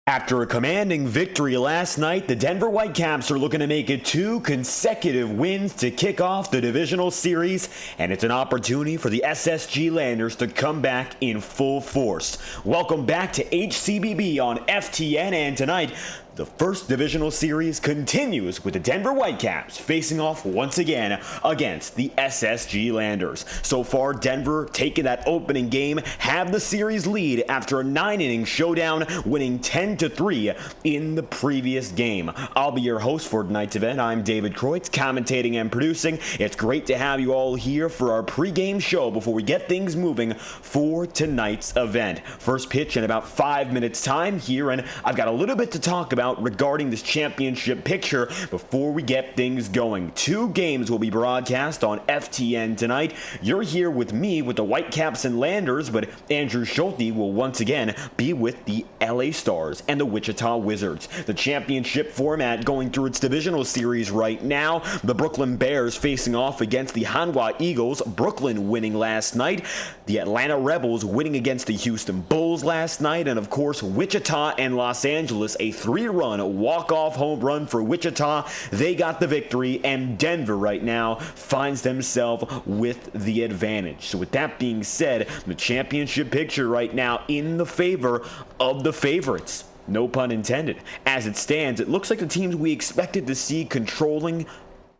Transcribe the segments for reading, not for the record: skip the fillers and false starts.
After a commanding victory last night, the Denver Whitecaps are looking to make it 2 consecutive wins to kick off the Divisional Series, and it's an opportunity for the SSG Landers to come back in full force. Welcome back to HCBB on FTN, and tonight, the first Divisional Series continues with the Denver Whitecaps facing off once again against the SSG Landers. So far, Denver, taking that opening game, have the series lead after a 9-inning showdown, winning 10-3 in the previous game. I'll be your host for tonight's event. I'm David Kreutz, commentating and producing. It's great to have you all here for our pregame show before we get things moving for tonight's event. First pitch in about 5 minutes time here, and I've got a little bit to talk about regarding this championship picture before we get things going. 2 games will be broadcast on FTN tonight. You're here with me with the Whitecaps and Landers, but Andrew Schulte will once again be with the LA Stars and the Wichita Wizards. The championship format going through its divisional series right now. The Brooklyn Bears facing off against the Hanwha Eagles, Brooklyn winning last night. The Atlanta Rebels winning against the Houston Bulls last night, and of course Wichita and Los Angeles, a 3-run walk-off home run for Wichita. They got the victory, and Denver right now finds themselves with the advantage. So with that being said, the championship picture right now in the favor of the favorites. No pun intended. As it stands, it looks like the teams we expected to see controlling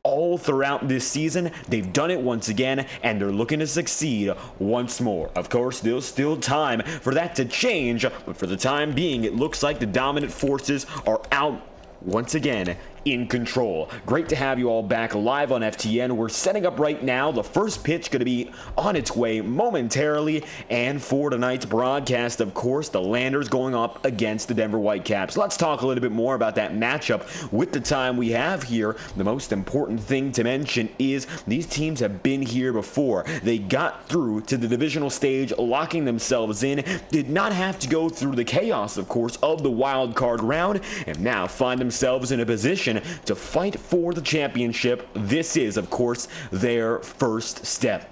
all throughout this season, they've done it once again, and they're looking to succeed once more. Of course, there's still time for that to change, but for the time being, it looks like the dominant forces are out once again in control. Great to have you all back live on FTN. We're setting up right now. The first pitch going to be on its way momentarily, and for tonight's broadcast, of course, the Landers going up against the Denver Whitecaps. Let's talk a little bit more about that matchup with the time we have here. The most important thing to mention is these teams have been here before. They got through to the divisional stage, locking themselves in, did not have to go through the chaos, of course, of the wild card round, and now find themselves in a position to fight for the championship. This is, of course, their first step.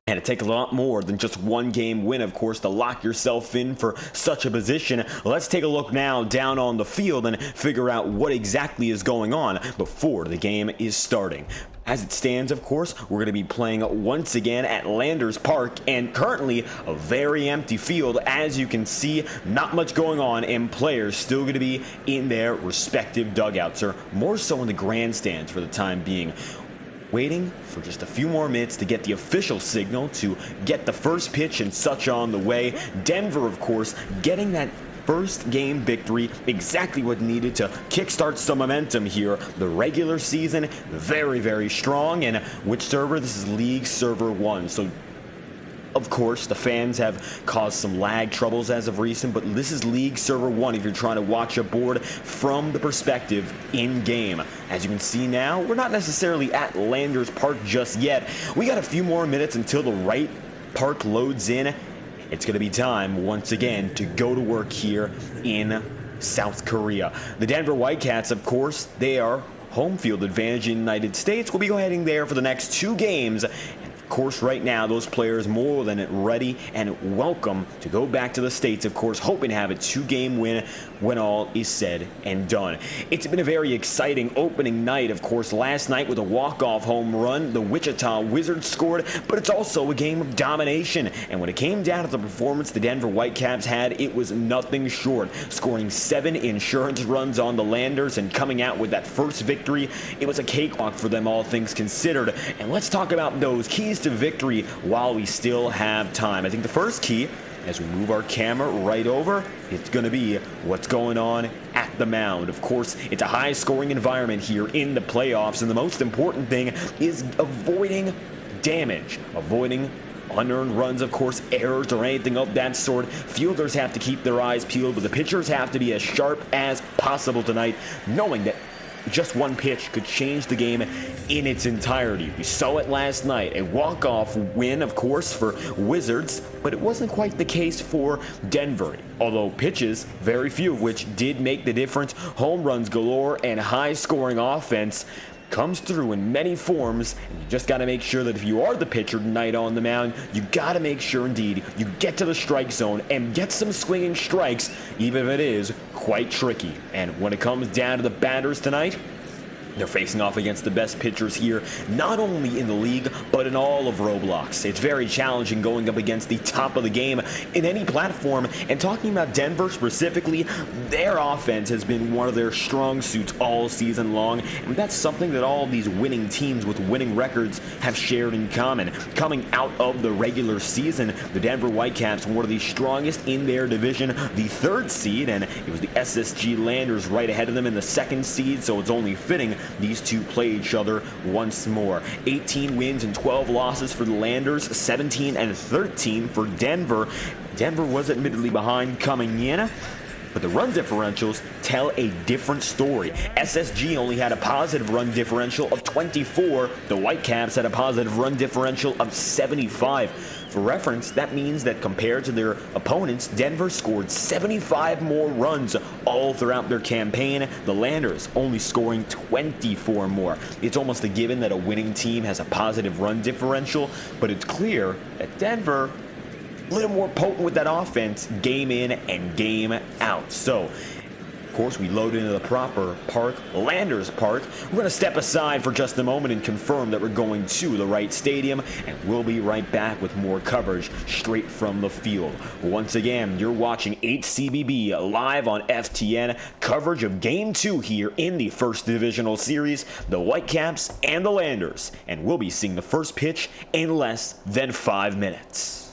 And it takes a lot more than just one game win, of course, to lock yourself in for such a position. Let's take a look now down on the field and figure out what exactly is going on before the game is starting. As it stands, of course, we're going to be playing once again at Landers Park, and currently a very empty field. As you can see, not much going on, and players still going to be in their respective dugouts, or more so in the grandstands for the time being, waiting for just a few more minutes to get the official signal to get the first pitch and such on the way. Denver, of course, getting that first game victory, exactly what needed to kickstart some momentum here. The regular season, very, very strong. And which server? This is League Server 1. So, of course, the fans have caused some lag troubles as of recent, but this is League Server 1 if you're trying to watch a board from the perspective in-game. As you can see now, we're not necessarily at Landers Park just yet. We got a few more minutes until the right park loads in. It's going to be time, once again, to go to work here in South Korea. The Denver Whitecaps, of course, they are home field advantage in the United States. We'll be heading there for the next 2 games. Of course, right now, those players more than ready and welcome to go back to the States, of course, hoping to have a 2-game win when all is said and done. It's been a very exciting opening night, of course. Last night with a walk-off home run, the Wichita Wizards scored, but it's also a game of domination. And when it came down to the performance the Denver Whitecaps had, it was nothing short, scoring 7 insurance runs on the Landers and coming out with that first victory. It was a cakewalk for them, all things considered. And let's talk about those keys to victory while we still have time. I think the first key, as we move our camera right over, it's going to be what's going on at the mound. Of course, it's a high-scoring environment here in the playoffs, and the most important thing is avoiding damage, avoiding unearned runs, of course, errors or anything of that sort. Fielders have to keep their eyes peeled, but the pitchers have to be as sharp as possible tonight, knowing that just one pitch could change the game in its entirety. We saw it last night, a walk-off win, of course, for Wizards, but it wasn't quite the case for Denver. Although pitches, very few of which did make the difference, home runs galore and high-scoring offense, comes through in many forms, and you just got to make sure that if you are the pitcher tonight on the mound, you got to make sure indeed you get to the strike zone and get some swinging strikes, even if it is quite tricky. And when it comes down to the batters tonight, they're facing off against the best pitchers here, not only in the league, but in all of Roblox. It's very challenging going up against the top of the game in any platform. And talking about Denver specifically, their offense has been one of their strong suits all season long. And that's something that all of these winning teams with winning records have shared in common. Coming out of the regular season, the Denver Whitecaps were one of the strongest in their division, the 3rd seed, and it was the SSG Landers right ahead of them in the 2nd seed, so it's only fitting these two play each other once more. 18 wins and 12 losses for the Landers, 17 and 13 for Denver. Denver was admittedly behind coming in, but the run differentials tell a different story. SSG only had a positive run differential of 24. The Whitecaps had a positive run differential of 75. For reference, that means that compared to their opponents, Denver scored 75 more runs all throughout their campaign. The Landers only scoring 24 more. It's almost a given that a winning team has a positive run differential, but it's clear that Denver a little more potent with that offense, game in and game out. So, of course, we load into the proper park, Landers Park. We're going to step aside for just a moment and confirm that we're going to the right stadium, and we'll be right back with more coverage straight from the field. Once again, you're watching HCBB live on FTN, coverage of Game 2 here in the first divisional series, the Whitecaps and the Landers, and we'll be seeing the first pitch in less than 5 minutes.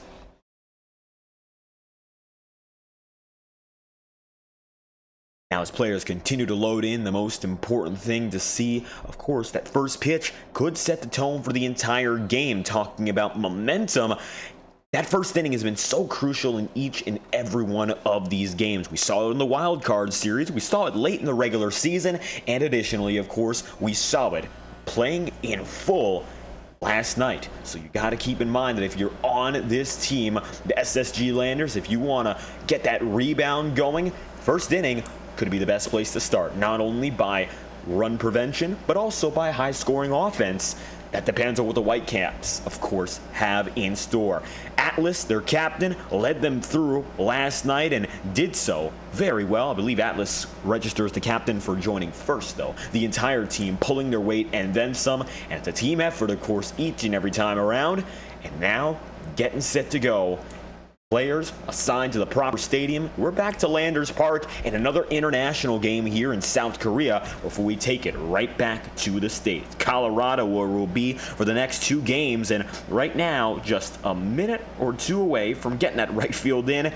Now, as players continue to load in, the most important thing to see, of course, that first pitch could set the tone for the entire game. Talking about momentum, that first inning has been so crucial in each and every one of these games. We saw it in the wild card series, we saw it late in the regular season, and additionally, of course, we saw it playing in full last night. So you got to keep in mind that if you're on this team, the SSG Landers, if you want to get that rebound going, first inning could be the best place to start, not only by run prevention, but also by high-scoring offense. That depends on what the Whitecaps, of course, have in store. Atlas, their captain, led them through last night and did so very well. I believe Atlas registers the captain for joining first, though. The entire team pulling their weight and then some, and it's a team effort, of course, each and every time around. And now, getting set to go. Players assigned to the proper stadium. We're back to Landers Park and another international game here in South Korea before we take it right back to the States. Colorado, where we'll be for the next 2 games, and right now, just a minute or 2 away from getting that right field in.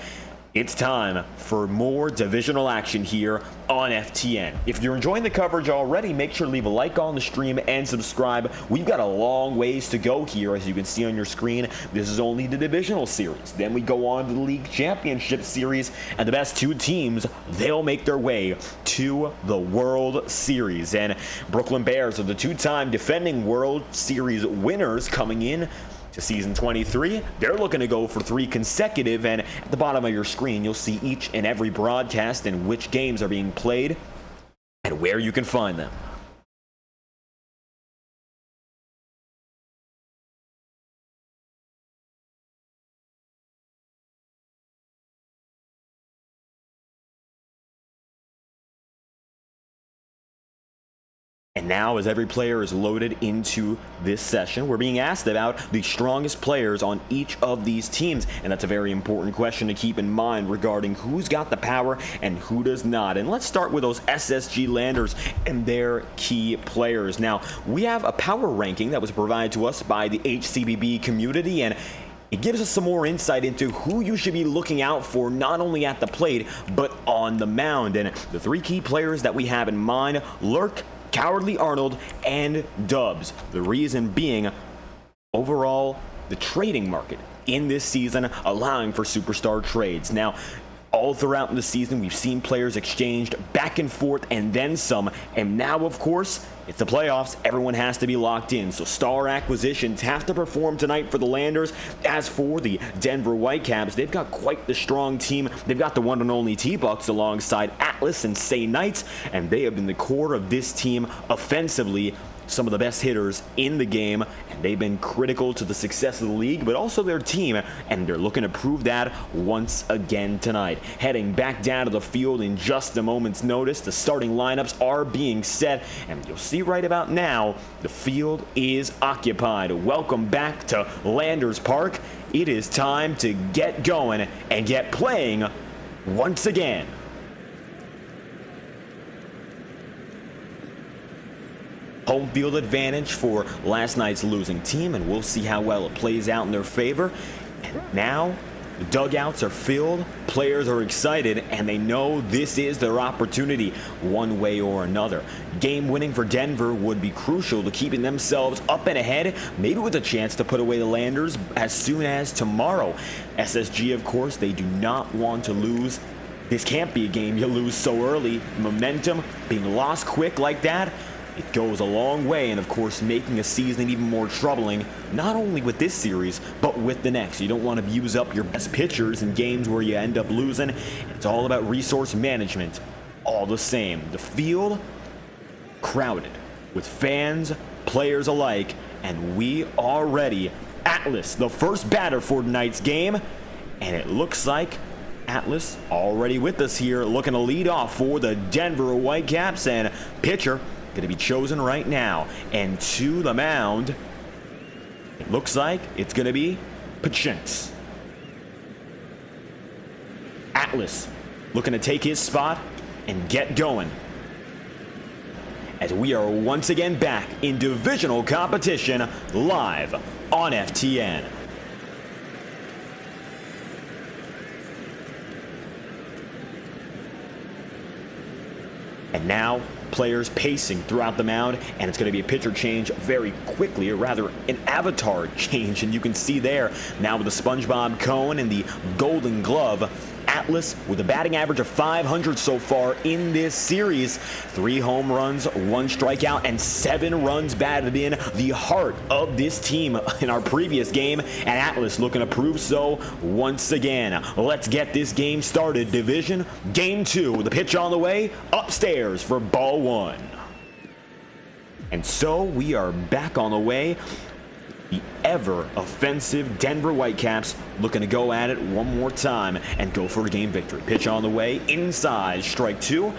It's time for more divisional action here on FTN. If you're enjoying the coverage already, make sure to leave a like on the stream and subscribe. We've got a long ways to go here, as you can see on your screen. This is only the divisional series. Then we go on to the league championship series, and the best 2 teams, they'll make their way to the World Series. And Brooklyn Bears are the 2-time defending World Series winners coming in to season 23. They're looking to go for 3 consecutive, and at the bottom of your screen you'll see each and every broadcast and which games are being played and where you can find them. And now, as every player is loaded into this session, we're being asked about the strongest players on each of these teams. And that's a very important question to keep in mind regarding who's got the power and who does not. And let's start with those SSG Landers and their key players. Now, we have a power ranking that was provided to us by the HCBB community, and it gives us some more insight into who you should be looking out for, not only at the plate, but on the mound. And the 3 key players that we have in mind: Lurk, Cowardly Arnold, and Dubs. The reason being, overall, the trading market in this season allowing for superstar trades. Now, all throughout the season, we've seen players exchanged back and forth and then some. And now, of course, it's the playoffs. Everyone has to be locked in. So star acquisitions have to perform tonight for the Landers. As for the Denver Whitecaps, they've got quite the strong team. They've got the one and only T-Bucks alongside Atlas and Say Knights. And they have been the core of this team offensively some of the best hitters in the game, and they've been critical to the success of the league, but also their team, and they're looking to prove that once again tonight. Heading back down to the field in just a moment's notice, the starting lineups are being set, and you'll see right about now, the field is occupied. Welcome back to Landers Park. It is time to get going and get playing once again. Home field advantage for last night's losing team, and we'll see how well it plays out in their favor. And now the dugouts are filled, players are excited, and they know this is their opportunity one way or another. Game winning for Denver would be crucial to keeping themselves up and ahead, maybe with a chance to put away the Landers as soon as tomorrow. SSG, of course, they do not want to lose. This can't be a game you lose so early. Momentum being lost quick like that, it goes a long way, and of course making a season even more troubling, not only with this series, but with the next. You don't want to use up your best pitchers in games where you end up losing. It's all about resource management. All the same, the field crowded with fans, players alike, and we are ready. Atlas, the first batter for tonight's game, and it looks like Atlas already with us here, looking to lead off for the Denver Whitecaps, and pitcher going to be chosen right now. And to the mound, it looks like it's going to be Pachinks. Atlas looking to take his spot and get going, as we are once again back in divisional competition live on FTN. And now players pacing throughout the mound, and it's going to be a pitcher change very quickly, or rather an avatar change, and you can see there now with the SpongeBob cone and the golden glove, Atlas with a batting average of 500 so far in this series. 3 home runs, 1 strikeout, and 7 runs batted in, the heart of this team in our previous game, and Atlas looking to prove so once again. Let's get this game started. Division Game 2, the pitch on the way, upstairs for ball 1. And so we are back on the way. The ever-offensive Denver Whitecaps looking to go at it one more time and go for a game victory. Pitch on the way, inside, strike 2.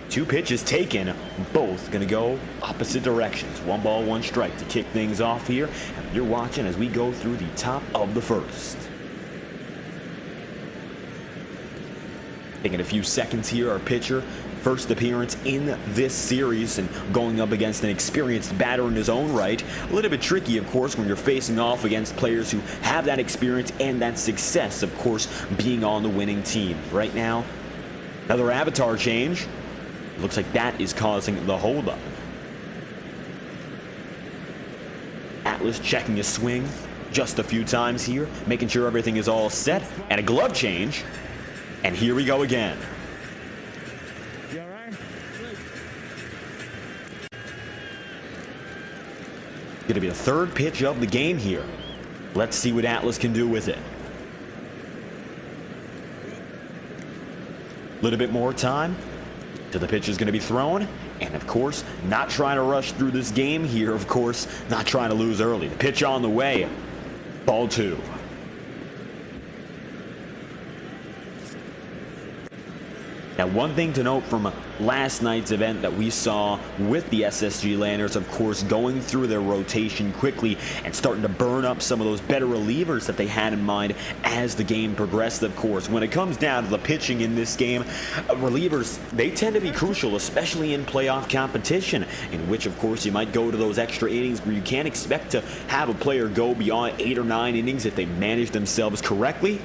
2 pitches taken, both going to go opposite directions. 1 ball, 1 strike to kick things off here. And you're watching as we go through the top of the first. Taking a few seconds here, our pitcher, first appearance in this series and going up against an experienced batter in his own right. A little bit tricky, of course, when you're facing off against players who have that experience and that success, of course, being on the winning team. Right now, another avatar change. Looks like that is causing the holdup. Atlas checking his swing just a few times here, making sure everything is all set, and a glove change. And here we go again. Going to be the 3rd pitch of the game here. Let's see what Atlas can do with it. A little bit more time till the pitch is going to be thrown. And of course, not trying to rush through this game here, of course, not trying to lose early. The pitch on the way. Ball 2. Now, one thing to note from last night's event that we saw with the SSG Landers, of course, going through their rotation quickly and starting to burn up some of those better relievers that they had in mind as the game progressed, of course. When it comes down to the pitching in this game, relievers, they tend to be crucial, especially in playoff competition, in which, of course, you might go to those extra innings where you can't expect to have a player go beyond 8 or 9 innings if they manage themselves correctly.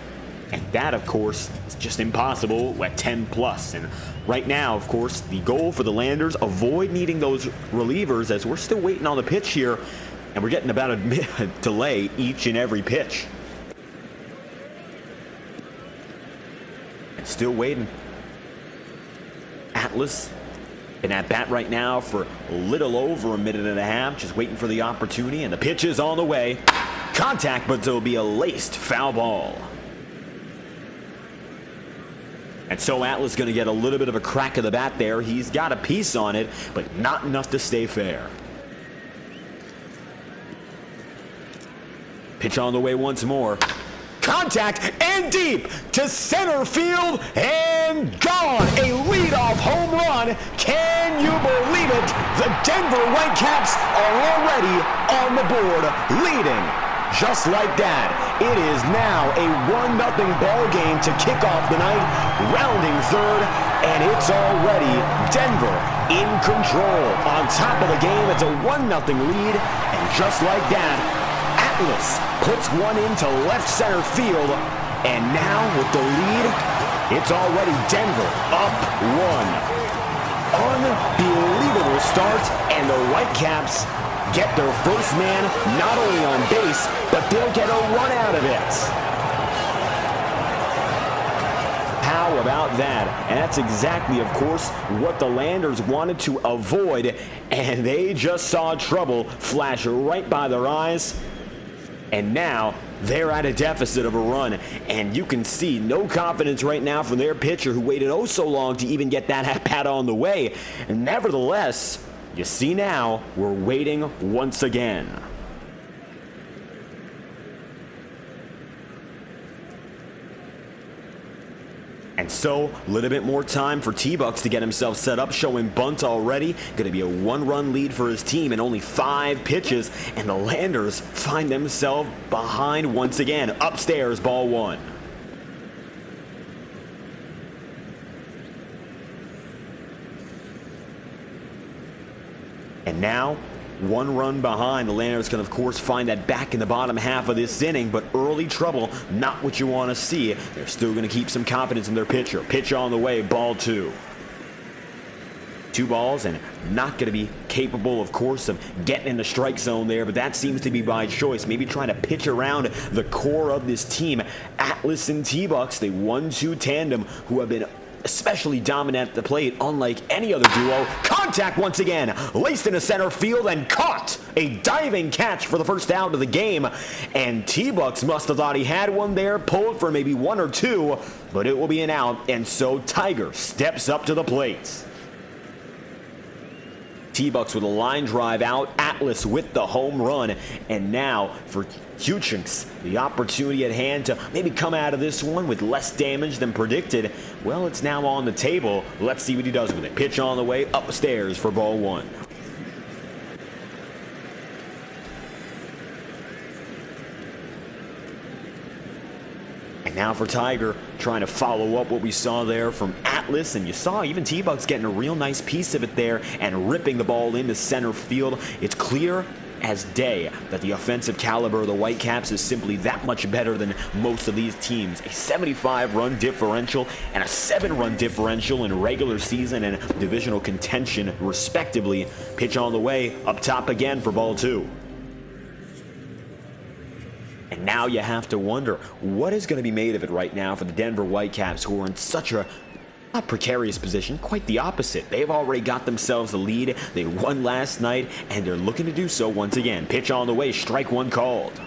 And that, of course, is just impossible at 10 plus. And right now, of course, the goal for the Landers, avoid needing those relievers, as we're still waiting on the pitch here, and we're getting about a delay each and every pitch. And still waiting. Atlas been at bat right now for a little over a minute and a half, just waiting for the opportunity, and the pitch is on the way. Contact, but it'll be a laced foul ball. And so Atlas going to get a little bit of a crack of the bat there. He's got a piece on it, but not enough to stay fair. Pitch on the way once more. Contact and deep to center field and gone. A leadoff home run. Can you believe it? The Denver Whitecaps are already on the board, leading. Just like that, it is now a 1-0 ball game to kick off the night, rounding third, and it's already Denver in control. On top of the game, it's a 1-0 lead, and just like that, Atlas puts one into left center field, and now with the lead, it's already Denver up 1. Unbelievable start, and the Whitecaps get their first man not only on base, but they'll get a run out of it. How about that? And that's exactly, of course, what the Landers wanted to avoid, and they just saw trouble flash right by their eyes. And now they're at a deficit of a run, and you can see no confidence right now from their pitcher who waited oh so long to even get that at-bat on the way. And nevertheless, you see now, we're waiting once again. And so, a little bit more time for T-Bucks to get himself set up, showing bunt already. Going to be a 1-run lead for his team in only 5 pitches. And the Landers find themselves behind once again. Upstairs, ball 1. And now, 1 run behind. The Landers can, of course, find that back in the bottom half of this inning, but early trouble, not what you want to see. They're still going to keep some confidence in their pitcher. Pitch on the way, ball 2. 2 balls, and not going to be capable, of course, of getting in the strike zone there, but that seems to be by choice. Maybe trying to pitch around the core of this team. Atlas and T-Bucks, the 1-2 tandem who have been especially dominant at the plate, unlike any other duo. Contact once again, laced into center field and caught. A diving catch for the first out of the game, and T-Bucks must have thought he had one there, pulled for maybe 1 or 2, but it will be an out, and so Tiger steps up to the plate. T-Bucks with a line drive out, Atlas with the home run, and now for Kuchinks, the opportunity at hand to maybe come out of this one with less damage than predicted. Well, it's now on the table. Let's see what he does with it. Pitch on the way, upstairs for ball 1. And now for Tiger, trying to follow up what we saw there from Atlas, and you saw even T-Bucks getting a real nice piece of it there and ripping the ball into center field. It's clear as day that the offensive caliber of the Whitecaps is simply that much better than most of these teams. A 75-run differential and a 7-run differential in regular season and divisional contention, respectively. Pitch on the way, up top again for ball 2. And now you have to wonder, what is going to be made of it right now for the Denver Whitecaps, who are in such a not precarious position, quite the opposite. They've already got themselves a lead. They won last night, and they're looking to do so once again. Pitch on the way, strike 1 called.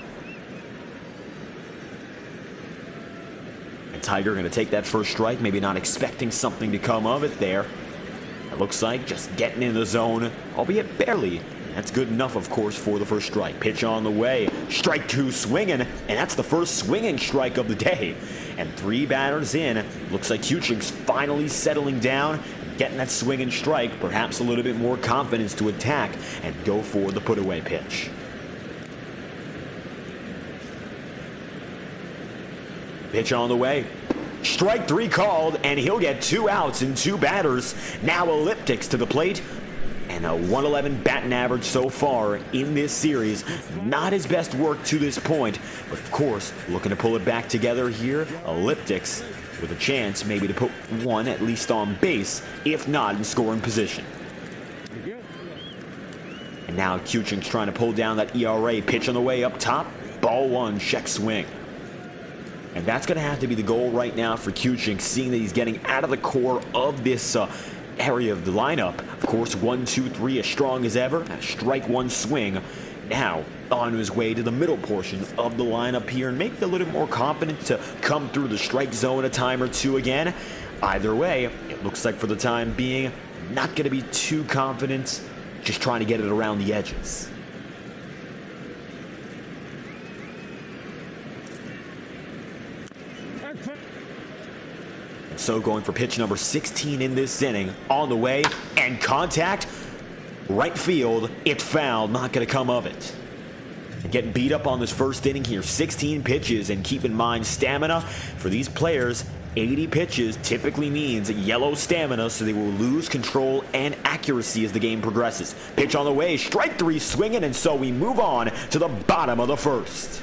And Tiger going to take that first strike, maybe not expecting something to come of it there. It looks like just getting in the zone, albeit barely. That's good enough, of course, for the first strike. Pitch on the way. Strike 2 swinging, and that's the first swinging strike of the day. And 3 batters in. Looks like Kuchinks finally settling down, getting that swinging strike, perhaps a little bit more confidence to attack and go for the put-away pitch. Pitch on the way. Strike 3 called, and he'll get 2 outs and 2 batters. Now elliptics to the plate. And a 111 batting average so far in this series. Not his best work to this point, but of course, looking to pull it back together here. Elliptics with a chance maybe to put one at least on base, if not in scoring position. And now Kuchinks trying to pull down that ERA. Pitch on the way up top. Ball 1, check swing. And that's going to have to be the goal right now for Kuchinks, seeing that he's getting out of the core of this area of the lineup. Of course, 1, 2, 3 as strong as ever. A strike 1 swing. Now on his way to the middle portion of the lineup here and make it a little more confident to come through the strike zone a time or 2 again. Either way, it looks like for the time being, not going to be too confident, just trying to get it around the edges. And so going for pitch number 16 in this inning, on the way, and contact, right field, it's foul, not going to come of it. Getting beat up on this first inning here, 16 pitches, and keep in mind stamina for these players. 80 pitches typically means yellow stamina, so they will lose control and accuracy as the game progresses. Pitch on the way, strike three swinging, and so we move on to the bottom of the first.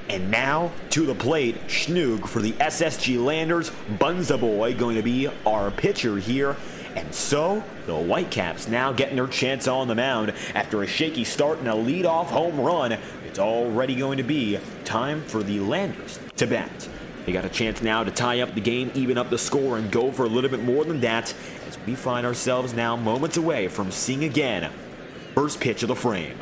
And now to the plate, Schnoog for the SSG Landers. Bunza Boy going to be our pitcher here. And so the Whitecaps now getting their chance on the mound after a shaky start and a leadoff home run. It's already going to be time for the Landers to bat. They got a chance now to tie up the game, even up the score, and go for a little bit more than that as we find ourselves now moments away from seeing again first pitch of the frame.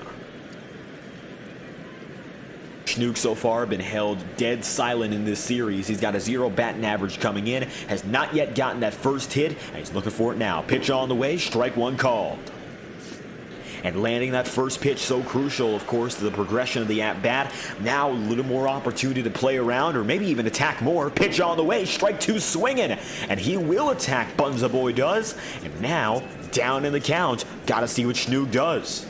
Schnoog so far been held dead silent in this series. He's got a 0 batting average coming in, has not yet gotten that first hit, and he's looking for it now. Pitch on the way, strike one called. And landing that first pitch so crucial, of course, to the progression of the at-bat. Now a little more opportunity to play around or maybe even attack more. Pitch on the way, strike two swinging. And he will attack, Bunza Boy does. And now, down in the count. Gotta see what Schnoog does.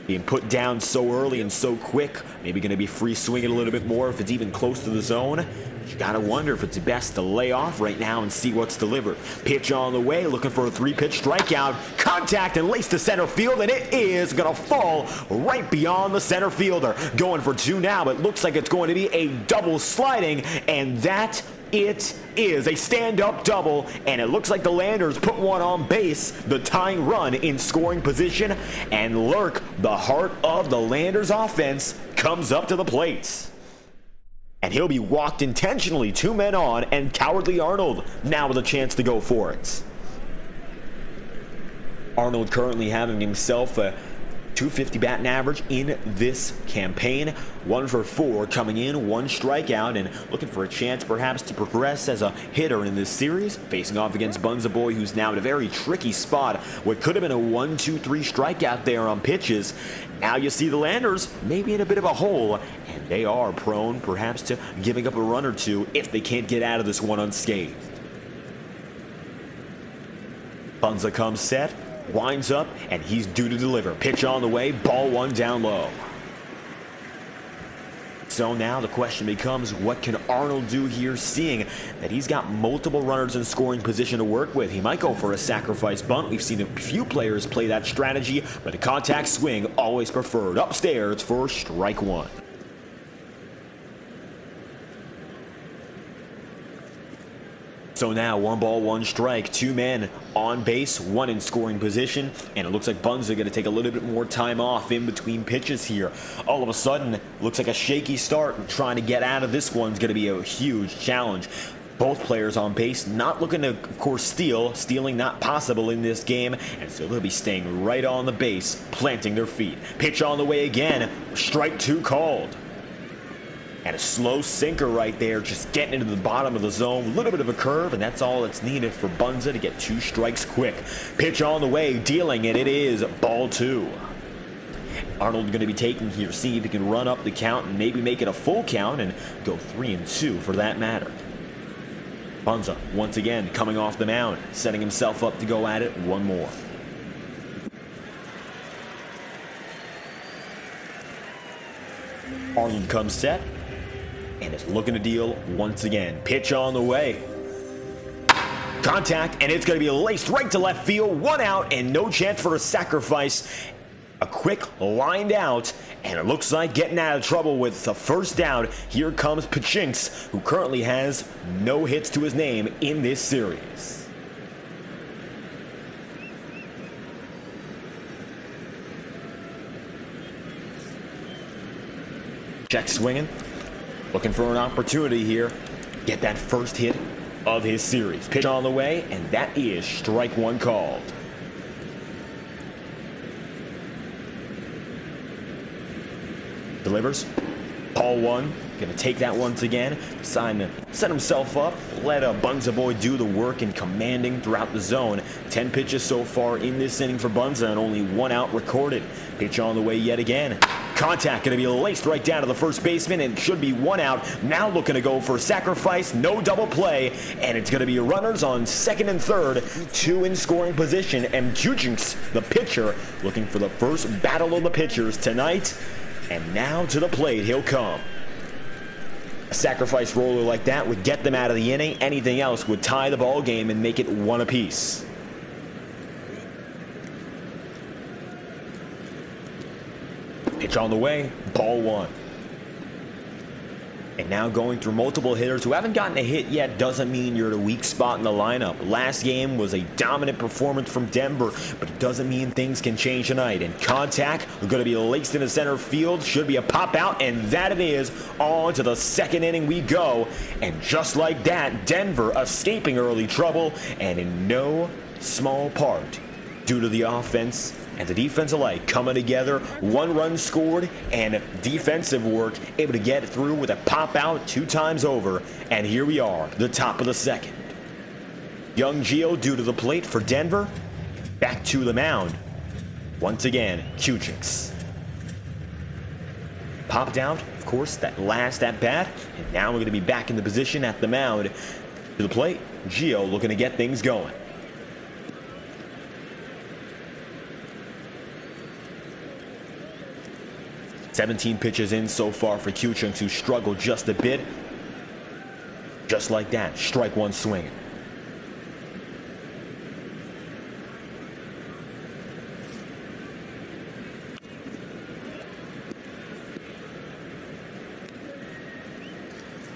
Being put down so early and so quick, maybe going to be free swinging a little bit more if it's even close to the zone. You got to wonder if it's best to lay off right now and see what's delivered. Pitch on the way, looking for a 3-pitch strikeout. Contact and lace to center field, and it is going to fall right beyond the center fielder. Going for two now. It looks like it's going to be a double sliding, and that it is a stand-up double, and it looks like the Landers put one on base, the tying run in scoring position, and Lurk, the heart of the Landers offense, comes up to the plate. And he'll be walked intentionally, 2 men on, and Cowardly Arnold now with a chance to go for it. Arnold currently having himself a .250 batting average in this campaign. 1 for 4 coming in, 1 strikeout, and looking for a chance perhaps to progress as a hitter in this series. Facing off against Bunza Boy, who's now in a very tricky spot. What could have been a 1-2-3 strikeout there on pitches. Now you see the Landers maybe in a bit of a hole, and they are prone perhaps to giving up a run or two if they can't get out of this one unscathed. Bunza comes set, winds up, and he's due to deliver. Pitch on the way, ball one down low. So now the question becomes, what can Arnold do here, seeing that he's got multiple runners in scoring position to work with? He might go for a sacrifice bunt. We've seen a few players play that strategy, but a contact swing always preferred. Upstairs for strike one. So now 1 ball, 1 strike, 2 men on base, 1 in scoring position, and it looks like Bunza going to take a little bit more time off in between pitches here. All of a sudden, looks like a shaky start, and trying to get out of this one's going to be a huge challenge. Both players on base, not looking to, of course, stealing not possible in this game, and so they'll be staying right on the base, planting their feet. Pitch on the way again, strike 2 called. And a slow sinker right there, just getting into the bottom of the zone. A little bit of a curve, and that's all that's needed for Bunza to get 2 strikes quick. Pitch on the way, dealing it. It is ball 2. Arnold going to be taking here, see if he can run up the count and maybe make it a full count and go 3-2 for that matter. Bunza, once again, coming off the mound, setting himself up to go at it one more. Arnold comes set and is looking to deal once again. Pitch on the way. Contact, and it's going to be laced right to left field. 1 out and no chance for a sacrifice. A quick lined out, and it looks like getting out of trouble with the first down. Here comes Pachinks, who currently has no hits to his name in this series. Check swinging. Looking for an opportunity here. Get that first hit of his series. Pitch on the way, and that is strike 1 called. Delivers. Ball 1. Going to take that once again. Deciding to set himself up. Let Bunza Boy do the work in commanding throughout the zone. 10 pitches so far in this inning for Bunza and only 1 out recorded. Pitch on the way yet again. Contact going to be laced right down to the first baseman, and should be one out. Now looking to go for a sacrifice, no double play, and it's going to be runners on second and third, two in scoring position, and Kuchinks, the pitcher, looking for the first battle of the pitchers tonight. And now to the plate he'll come. A sacrifice roller like that would get them out of the inning. Anything else would tie the ball game and make it one apiece. Pitch on the way, ball one. And now going through multiple hitters who haven't gotten a hit yet doesn't mean you're at a weak spot in the lineup. Last game was a dominant performance from Denver, but it doesn't mean things can change tonight. And contact, we're going to be laced into center field. Should be a pop out, and that it is. On to the second inning we go. And just like that, Denver escaping early trouble, and in no small part due to the offense and the defense alike coming together. One run scored and defensive work able to get through with a pop out two times over. And here we are, the top of the second. Young Gio due to the plate for Denver. Back to the mound. Once again, Kuchinks. Popped out, of course, that last at bat. And now we're going to be back in the position at the mound. To the plate, Gio looking to get things going. 17 pitches in so far for Kuchinks, who struggled just a bit. Just like that, strike one swinging.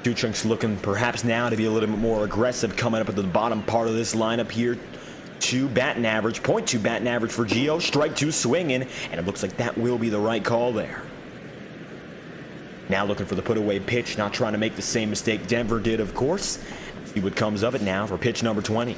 Kuchinks looking perhaps now to be a little bit more aggressive coming up at the bottom part of this lineup here. 2 batting average, 0.2 batting average for Gio. Strike two swinging, and it looks like that will be the right call there. Now looking for the put-away pitch, not trying to make the same mistake Denver did, of course. See what comes of it now for pitch number 20.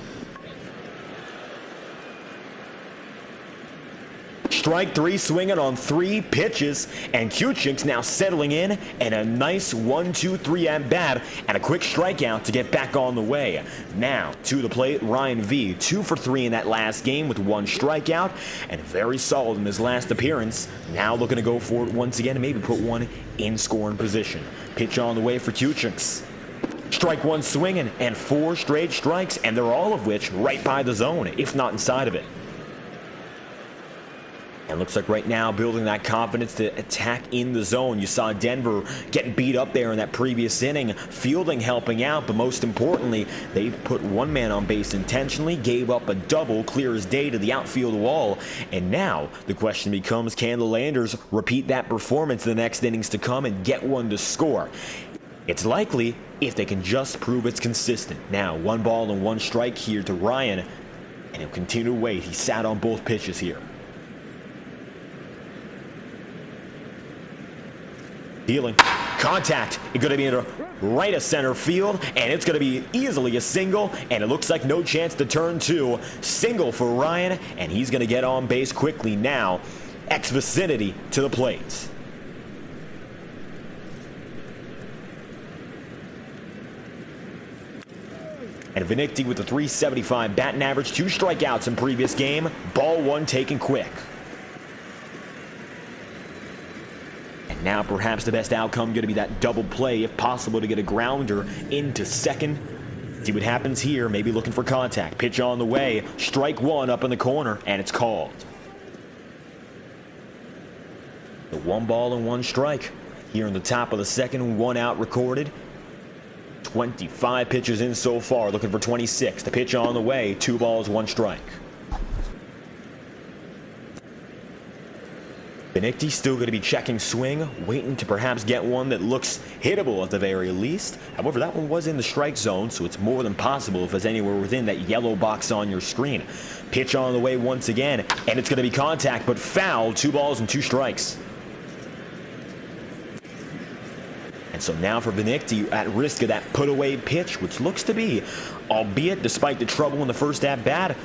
Strike three swinging on 3 pitches, and Kuchinks now settling in, and a nice 1-2-3 at bat, and a quick strikeout to get back on the way. Now to the plate, Ryan V, 2 for 3 in that last game with 1 strikeout, and very solid in his last appearance. Now looking to go for it once again and maybe put one in scoring position. Pitch on the way for Kuchinks. Strike one swinging, and 4 straight strikes, and they're all of which right by the zone, if not inside of it. And looks like right now building that confidence to attack in the zone. You saw Denver getting beat up there in that previous inning. Fielding helping out, but most importantly, they put one man on base intentionally, gave up a double clear as day to the outfield wall. And now the question becomes, can the Landers repeat that performance in the next innings to come and get one to score? It's likely if they can just prove it's consistent. Now 1 ball and 1 strike here to Ryan, and he'll continue to wait. He sat on both pitches here. Dealing. Contact. It's going to be in the right of center field, and it's going to be easily a single, and it looks like no chance to turn 2. Single for Ryan, and he's going to get on base quickly now. X-vicinity to the plate. And Vinicti with the .375 batting average, 2 strikeouts in previous game. Ball 1 taken quick. Now perhaps the best outcome going to be that double play, if possible, to get a grounder into second. See what happens here. Maybe looking for contact. Pitch on the way. Strike 1 up in the corner, and it's called. The 1 ball and 1 strike here in the top of the second. 1 out recorded. 25 pitches in so far. Looking for 26. The pitch on the way. 2 balls, 1 strike. Vinicti still going to be checking swing, waiting to perhaps get one that looks hittable at the very least. However, that one was in the strike zone, so it's more than possible if it's anywhere within that yellow box on your screen. Pitch on the way once again, and it's going to be contact, but foul. 2 balls and 2 strikes. And so now for Vinicti, at risk of that put-away pitch, which looks to be, albeit despite the trouble in the first at-bat,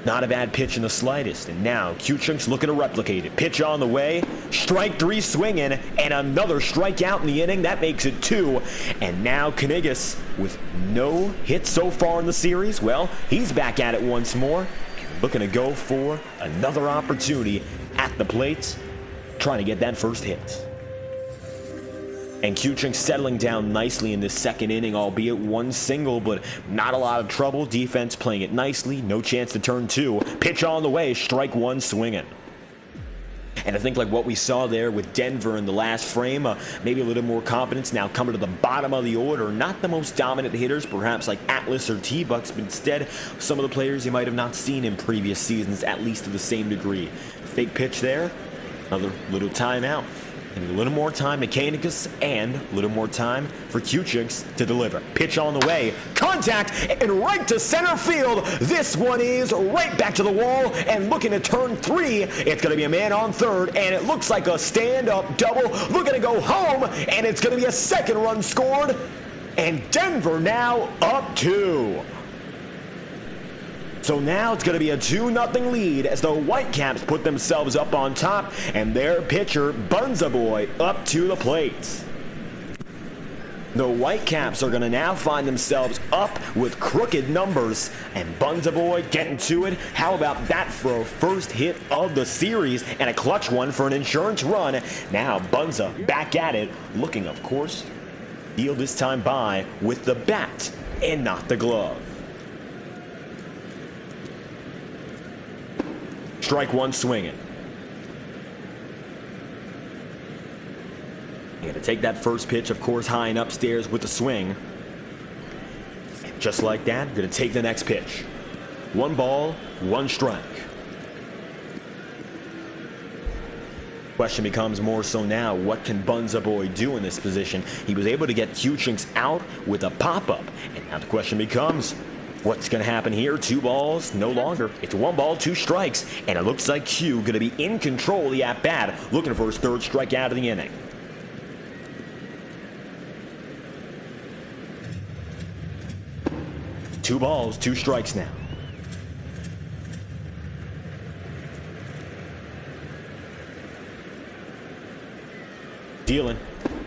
not a bad pitch in the slightest. And now Kuchinks looking to replicate it. Pitch on the way. Strike 3 swinging, and another strikeout in the inning. That makes it 2. And now Knigas with no hits so far in the series. Well, he's back at it once more, looking to go for another opportunity at the plate. trying to get that first hit. And Kuching settling down nicely in this second inning, albeit one single, but not a lot of trouble. Defense playing it nicely, no chance to turn two. Pitch on the way, strike one swinging. And I think like what we saw there with Denver in the last frame, maybe a little more confidence now coming to the bottom of the order. Not the most dominant hitters, perhaps like Atlas or T-Bucks, but instead some of the players you might have not seen in previous seasons, at least to the same degree. Fake pitch there, another little timeout. And a little more time to Canicus and a little more time for Kuchings to deliver. Pitch on the way, contact, and right to center field. This one is right back to the wall and looking to turn three. It's going to be a man on third, and it looks like a stand-up double. Looking to go home, and it's going to be a second run scored. And Denver now up 2. So now it's going to be a 2-0 lead as the Whitecaps put themselves up on top, and their pitcher, Bunza Boy, up to the plate. The Whitecaps are going to now find themselves up with crooked numbers, and Bunza Boy getting to it. How about that for a first hit of the series and a clutch one for an insurance run? Now Bunza back at it, looking, of course, deal this time by with the bat and not the glove. Strike one swinging. Going to take that first pitch, of course, high and upstairs with the swing. And just like that, going to take the next pitch. 1 ball, 1 strike. Question becomes more so now, what can Bunza Boy do in this position? He was able to get Kuchings out with a pop-up. And now the question becomes, what's going to happen here? 2 balls, no longer. It's 1 ball, 2 strikes, and it looks like Q going to be in control of the at-bat, looking for his 3rd strikeout of the inning. Two balls, 2 strikes now. Dealing.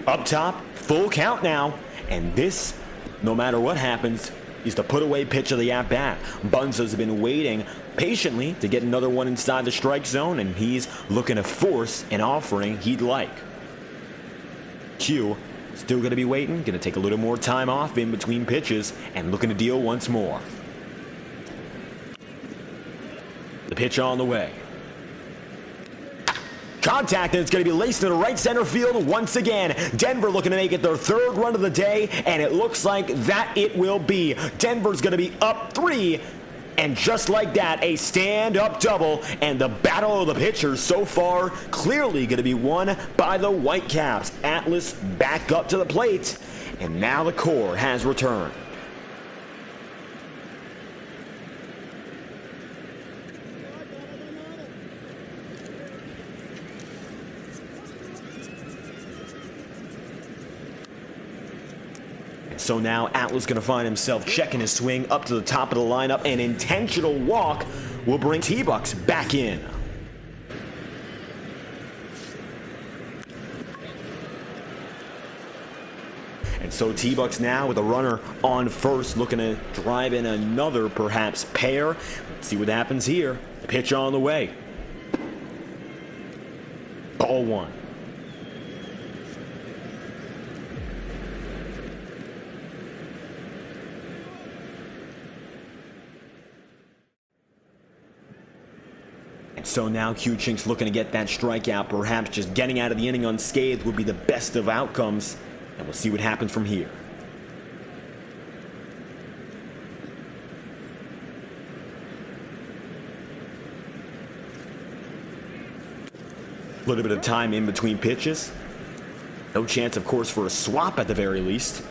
Up top, full count now, and this, no matter what happens, is the put-away pitch of the at-bat. Bunza's been waiting patiently to get another one inside the strike zone, and he's looking to force an offering he'd like. Q still going to be waiting, going to take a little more time off in between pitches, and looking to deal once more. The pitch on the way. Contact, and it's going to be laced into right center field once again. Denver looking to make it their 3rd run of the day, and it looks like that it will be. Denver's going to be up 3, and just like that, a stand-up double, and the battle of the pitchers so far clearly going to be won by the Whitecaps. Atlas back up to the plate, and now the core has returned. So now Atlas going to find himself checking his swing up to the top of the lineup. An intentional walk will bring T-Bucks back in. And so T-Bucks now with a runner on first, looking to drive in another perhaps pair. Let's see what happens here. The pitch on the way. Ball 1. So now Kuching's looking to get that strikeout. Perhaps just getting out of the inning unscathed would be the best of outcomes. And we'll see what happens from here. A little bit of time in between pitches. No chance, of course, for a swap at the very least.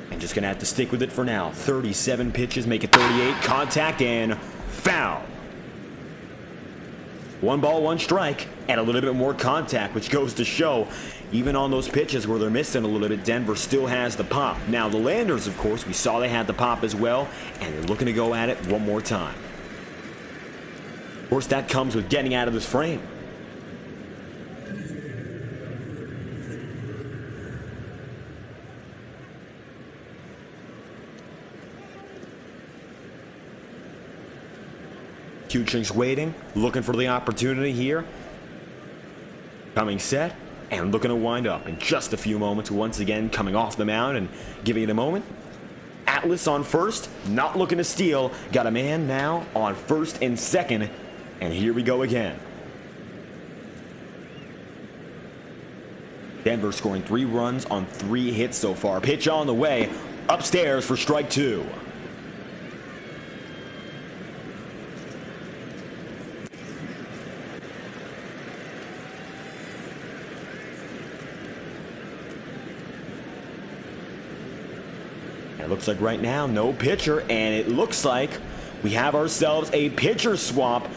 And just going to have to stick with it for now. 37 pitches, make it 38. Contact and foul. 1 ball, 1 strike, and a little bit more contact, which goes to show, even on those pitches where they're missing a little bit, Denver still has the pop. Now, the Landers, of course, we saw they had the pop as well, and they're looking to go at it one more time. Of course, that comes with getting out of this frame. Kuching's waiting, looking for the opportunity here. Coming set and looking to wind up in just a few moments. Once again, coming off the mound and giving it a moment. Atlas on first, not looking to steal. Got a man now on first and second. And here we go again. Denver scoring 3 runs on 3 hits so far. Pitch on the way. Upstairs for strike 2. It looks like right now, no pitcher, and it looks like we have ourselves a pitcher swap.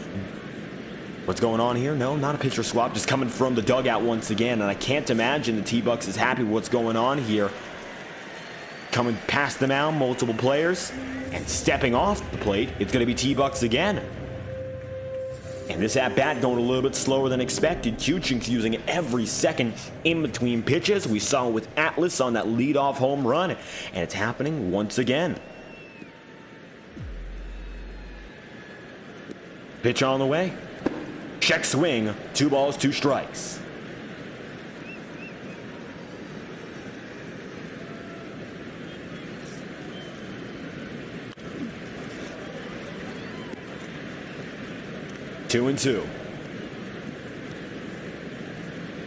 What's going on here? No, not a pitcher swap, just coming from the dugout once again, and I can't imagine the T-Bucks is happy with what's going on here. Coming past the mound, multiple players, and stepping off the plate, it's going to be T-Bucks again. And this at-bat going a little bit slower than expected. Kuchink's using every second in between pitches. We saw it with Atlas on that leadoff home run, and it's happening once again. Pitch on the way. Check swing. 2 balls, 2 strikes. Two and 2.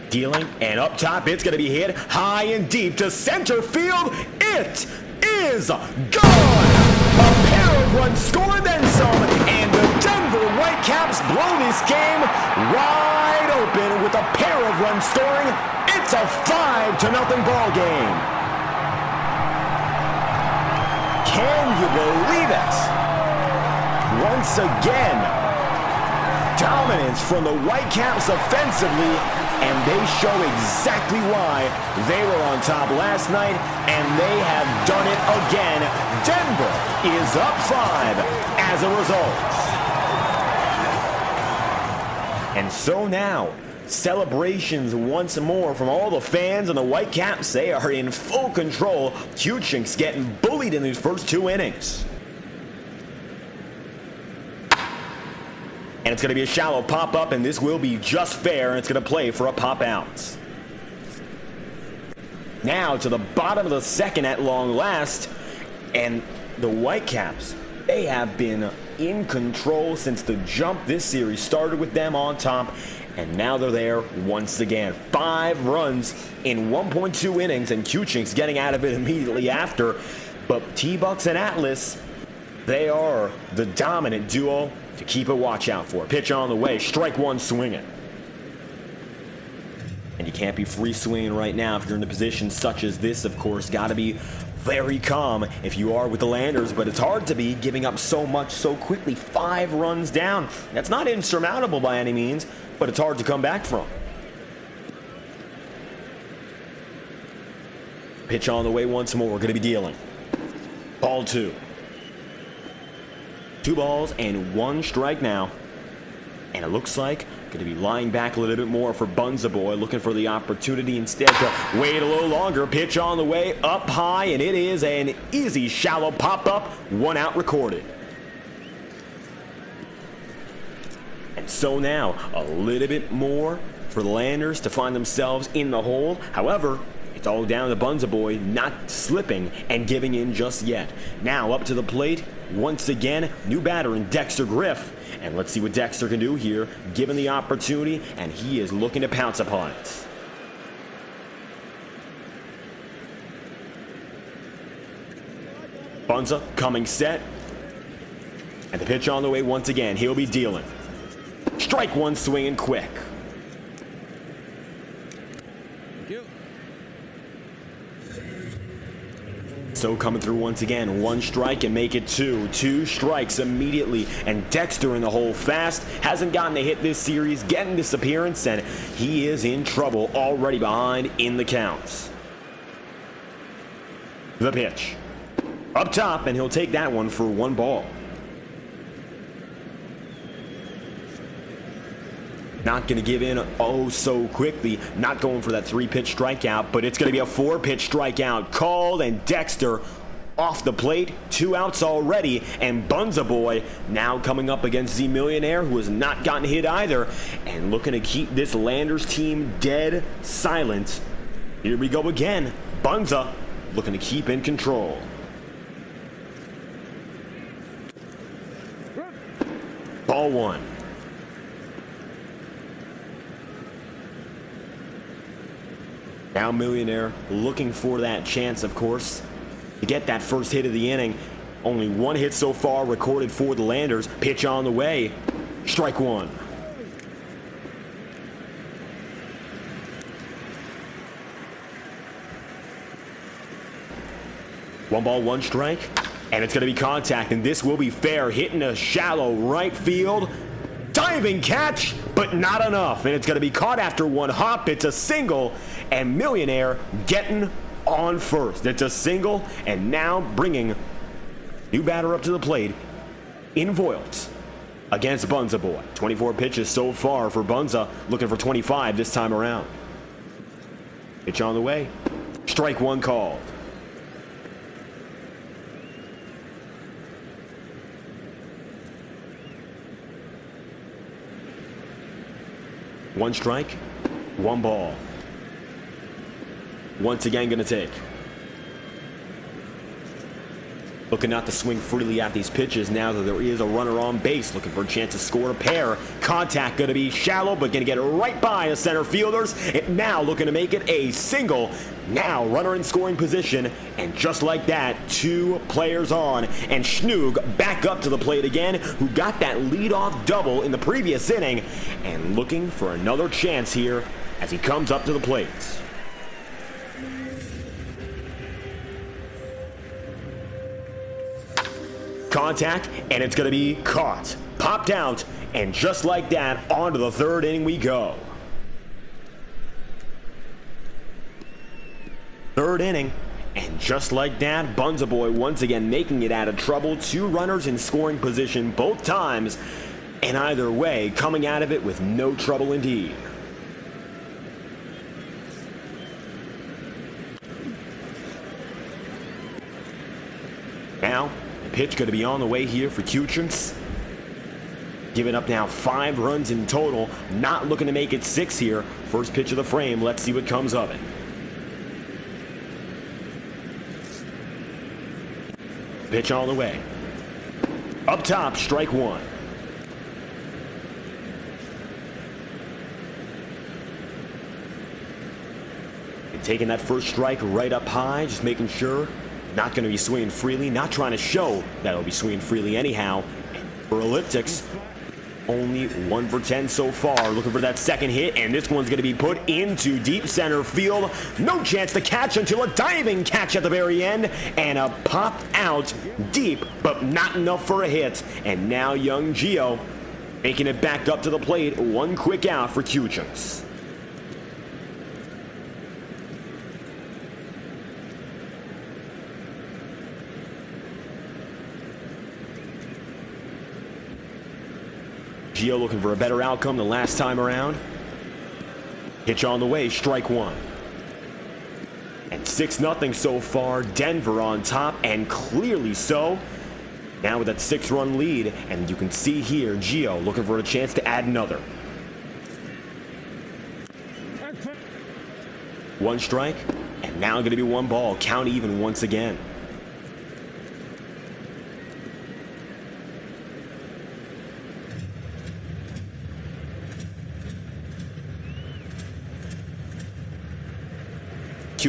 Dealing, and up top, it's going to be hit high and deep to center field. It is gone! A pair of runs scored, then some, and the Denver Whitecaps blow this game wide open with a pair of runs scoring. It's a 5-0 ball game. Can you believe it? Once again, dominance from the Whitecaps offensively, and they show exactly why they were on top last night, and they have done it again. Denver is up 5 as a result. And so now, celebrations once more from all the fans, and the Whitecaps, they are in full control. Kuchink's getting bullied in these first 2 innings. And it's going to be a shallow pop-up, and this will be just fair, and it's going to play for a pop-out. Now to the bottom of the second at long last, and the Whitecaps, they have been in control since the jump. This series started with them on top, and now they're there once again. 5 runs in 1.2 innings, and Kuchink's getting out of it immediately after. But T-Bucks and Atlas, they are the dominant duo to keep a watch out for. Pitch on the way, strike 1 swinging. And you can't be free swinging right now if you're in a position such as this, of course. Got to be very calm if you are with the Landers, but it's hard to be giving up so much so quickly. 5 runs down. That's not insurmountable by any means, but it's hard to come back from. Pitch on the way once more. We're going to be dealing. Ball 2. 2 balls and 1 strike now. And it looks like going to be lying back a little bit more for Bunza Boy, looking for the opportunity instead to wait a little longer. Pitch on the way, up high, and it is an easy shallow pop-up. 1 out recorded. And so now, a little bit more for the Landers to find themselves in the hole. However, it's all down to Bunza Boy not slipping and giving in just yet. Now up to the plate, once again, new batter in Dexter Griff. And let's see what Dexter can do here, given the opportunity, and he is looking to pounce upon it. Bunza coming set. And the pitch on the way once again. He'll be dealing. Strike 1 swinging quick. So coming through once again, 1 strike and make it 2. 2 strikes immediately, and Dexter in the hole fast. Hasn't gotten a hit this series, getting this appearance, and he is in trouble, already behind in the counts. The pitch. Up top, and he'll take that one for 1 ball. Not going to give in oh so quickly. Not going for that 3-pitch strikeout, but it's going to be a 4-pitch strikeout called, and Dexter off the plate, 2 outs already, and Bunza Boy now coming up against the Millionaire, who has not gotten hit either, and looking to keep this Landers team dead silent. Here we go again. Bunza looking to keep in control. Ball 1. Now Millionaire looking for that chance, of course, to get that first hit of the inning. Only 1 hit so far recorded for the Landers. Pitch on the way. Strike 1. One ball, 1 strike, and it's going to be contact, and this will be fair. Hitting a shallow right field. Diving catch, but not enough, and it's going to be caught after 1 hop. It's a single, and Millionaire getting on first. It's a single, and now bringing new batter up to the plate in Voiles against Bunza Boy. 24 pitches so far for Bunza, looking for 25 this time around. Pitch on the way. Strike 1 called. One strike, 1 ball. Once again going to take. Looking not to swing freely at these pitches now that there is a runner on base, looking for a chance to score a pair. Contact going to be shallow, but going to get right by the center fielders. And now looking to make it a single. Now runner in scoring position, and just like that, 2 players on. And Schnoog back up to the plate again, who got that leadoff double in the previous inning, and looking for another chance here as he comes up to the plate. Contact, and it's going to be caught, popped out, and just like that, on to the 3rd inning we go. 3rd inning, and just like that, Bunza Boy once again making it out of trouble. 2 runners in scoring position both times, and either way, coming out of it with no trouble indeed. Now, pitch going to be on the way here for Kuchins. Giving up now 5 runs in total. Not looking to make it 6 here. First pitch of the frame. Let's see what comes of it. Pitch on the way. Up top, strike 1. And taking that first strike right up high, just making sure. Not going to be swinging freely, not trying to show that he'll be swinging freely anyhow. For Elliptics, only 1 for 10 so far. Looking for that second hit, and this one's going to be put into deep center field. No chance to catch until a diving catch at the very end, and a pop out deep, but not enough for a hit. And now young Gio making it back up to the plate. 1 quick out for Kuchins. Gio looking for a better outcome than last time around. Pitch on the way, strike 1. And 6-0 so far. Denver on top, and clearly so. Now with that 6-run lead, and you can see here Gio looking for a chance to add another. 1 strike, and now going to be 1 ball. Count even once again.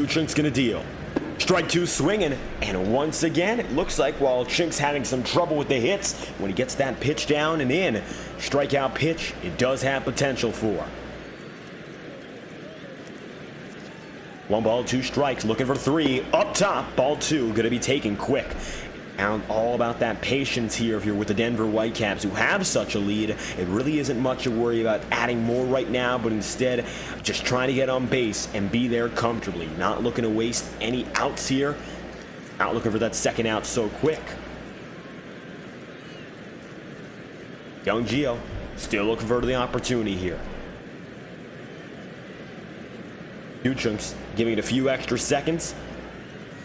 Chink's gonna deal. Strike 2 swinging, and once again, it looks like while Chink's having some trouble with the hits, when he gets that pitch down and in, strikeout pitch, it does have potential for. 1 ball, 2 strikes, looking for 3. Up top, ball 2, gonna be taken quick. And all about that patience here if you're with the Denver Whitecaps, who have such a lead. It really isn't much to worry about adding more right now, but instead just trying to get on base and be there comfortably. Not looking to waste any outs here. Not looking for that second out so quick. Young Gio still looking for the opportunity here. Chunks giving it a few extra seconds.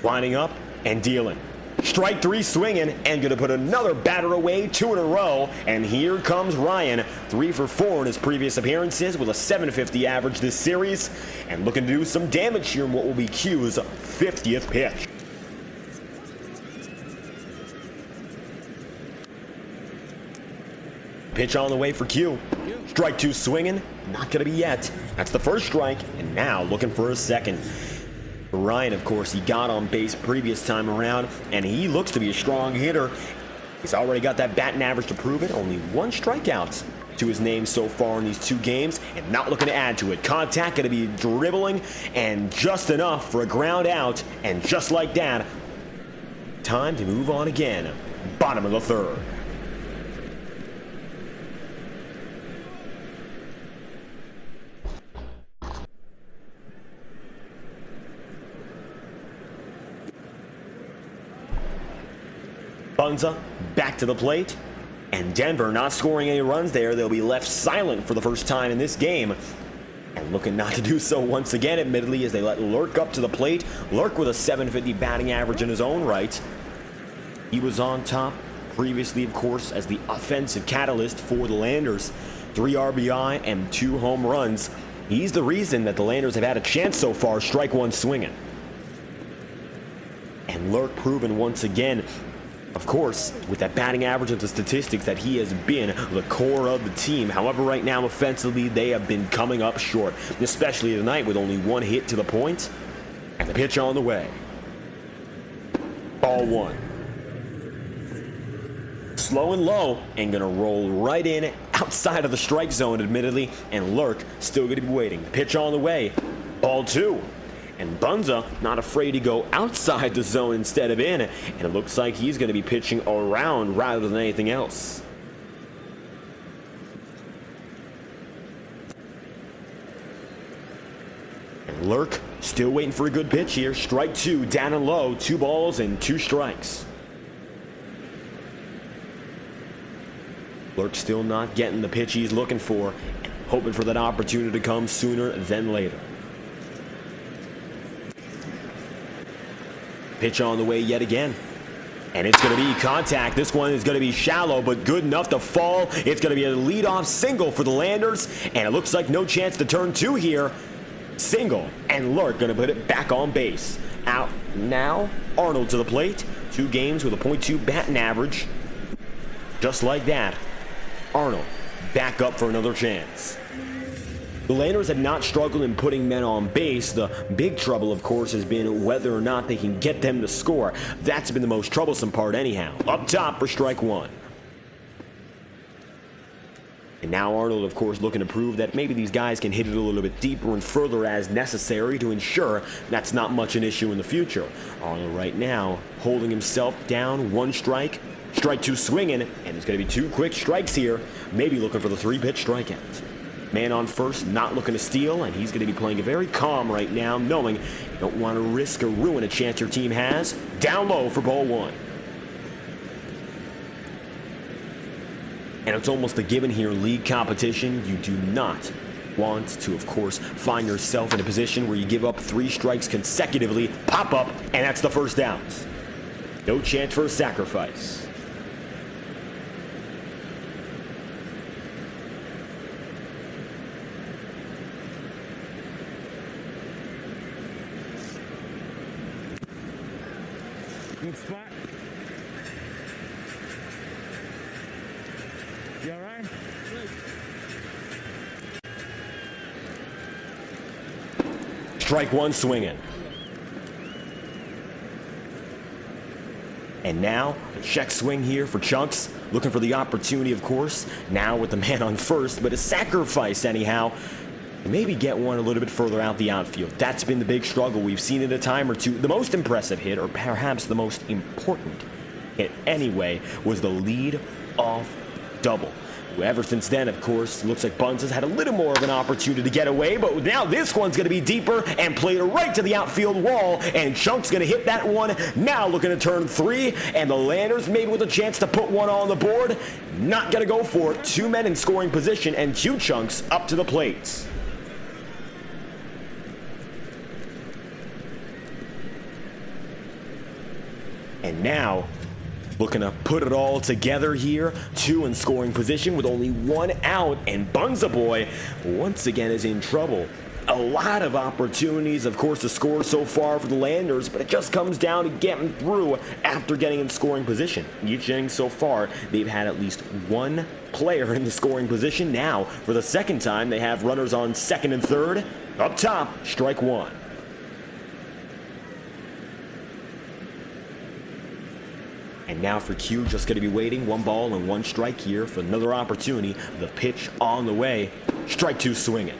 Winding up and dealing. Strike three swinging, and going to put another batter away, 2 in a row. And here comes Ryan, 3 for 4 in his previous appearances with a 750 average this series, and looking to do some damage here in what will be Q's 50th pitch. Pitch on the way for Q. Strike 2 swinging, not going to be yet. That's the first strike, and now looking for a second. Ryan, of course, he got on base previous time around, and he looks to be a strong hitter. He's already got that batting average to prove it. Only 1 strikeout to his name so far in these 2 games, and not looking to add to it. Contact going to be dribbling, and just enough for a ground out, and just like that, time to move on again. Bottom of the 3rd. Bunza back to the plate, and Denver not scoring any runs there. They'll be left silent for the first time in this game, and looking not to do so once again, admittedly, as they let Lurk up to the plate. Lurk with a 750 batting average in his own right. He was on top previously, of course, as the offensive catalyst for the Landers. 3 RBI and 2 home runs. He's the reason that the Landers have had a chance so far. Strike 1 swinging. And Lurk proven once again, of course, with that batting average and the statistics, that he has been the core of the team. However, right now, offensively, they have been coming up short, especially tonight with only 1 hit to the point. And the pitch on the way. Ball 1. Slow and low, and going to roll right in outside of the strike zone, admittedly. And Lurk still going to be waiting. The pitch on the way. Ball 2. And Bunza not afraid to go outside the zone instead of in. And it looks like he's going to be pitching around rather than anything else. And Lurk still waiting for a good pitch here. Strike 2, down and low. 2 balls and 2 strikes. Lurk still not getting the pitch he's looking for. Hoping for that opportunity to come sooner than later. Pitch on the way yet again. And it's going to be contact. This one is going to be shallow, but good enough to fall. It's going to be a leadoff single for the Landers. And it looks like no chance to turn 2 here. Single. And Lurk going to put it back on base. Out now. Arnold to the plate. 2 games with a .2 batting average. Just like that. Arnold back up for another chance. The Landers have not struggled in putting men on base. The big trouble, of course, has been whether or not they can get them to score. That's been the most troublesome part anyhow. Up top for strike 1. And now Arnold, of course, looking to prove that maybe these guys can hit it a little bit deeper and further as necessary to ensure that's not much an issue in the future. Arnold right now holding himself down, 1 strike. Strike 2 swinging, and it's going to be 2 quick strikes here. Maybe looking for the 3-pitch strikeout. Man on first, not looking to steal, and he's going to be playing it very calm right now, knowing you don't want to risk or ruin a chance your team has. Down low for ball 1. And it's almost a given here in league competition. You do not want to, of course, find yourself in a position where you give up 3 strikes consecutively, pop up, and that's the first out. No chance for a sacrifice. Good spot. You all right? Strike 1 swinging. And now, a check swing here for Chunks. Looking for the opportunity, of course. Now with the man on first, but a sacrifice anyhow. Maybe get one a little bit further out the outfield. That's been the big struggle. We've seen it a time or two. The most impressive hit, or perhaps the most important hit anyway, was the lead-off double. Ever since then, of course, looks like Bunz has had a little more of an opportunity to get away, but now this one's going to be deeper and played right to the outfield wall, and Chunk's going to hit that one. Now looking to turn 3, and the Landers maybe with a chance to put one on the board. Not going to go for it. 2 men in scoring position, and 2 Chunks up to the plate. And now, looking to put it all together here. 2 in scoring position with only 1 out, and Bunza Boy once again is in trouble. A lot of opportunities, of course, to score so far for the Landers, but it just comes down to getting through after getting in scoring position. Each inning so far, they've had at least 1 player in the scoring position. Now, for the second time, they have runners on second and third. Up top, strike 1. And now for Q, just going to be waiting. 1 ball and 1 strike here for another opportunity. The pitch on the way. Strike 2 swinging.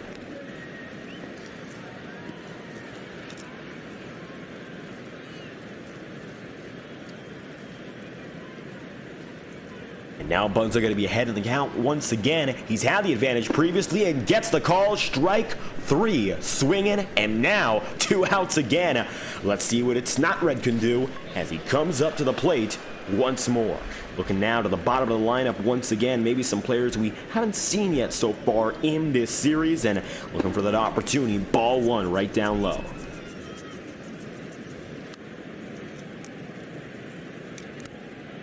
And now Bunza going to be ahead of the count once again. He's had the advantage previously and gets the call. Strike 3, swinging, and now 2 outs again. Let's see what It's Not Red can do as he comes up to the plate once more. Looking now to the bottom of the lineup once again. Maybe some players we haven't seen yet so far in this series, and looking for that opportunity. Ball 1 right down low.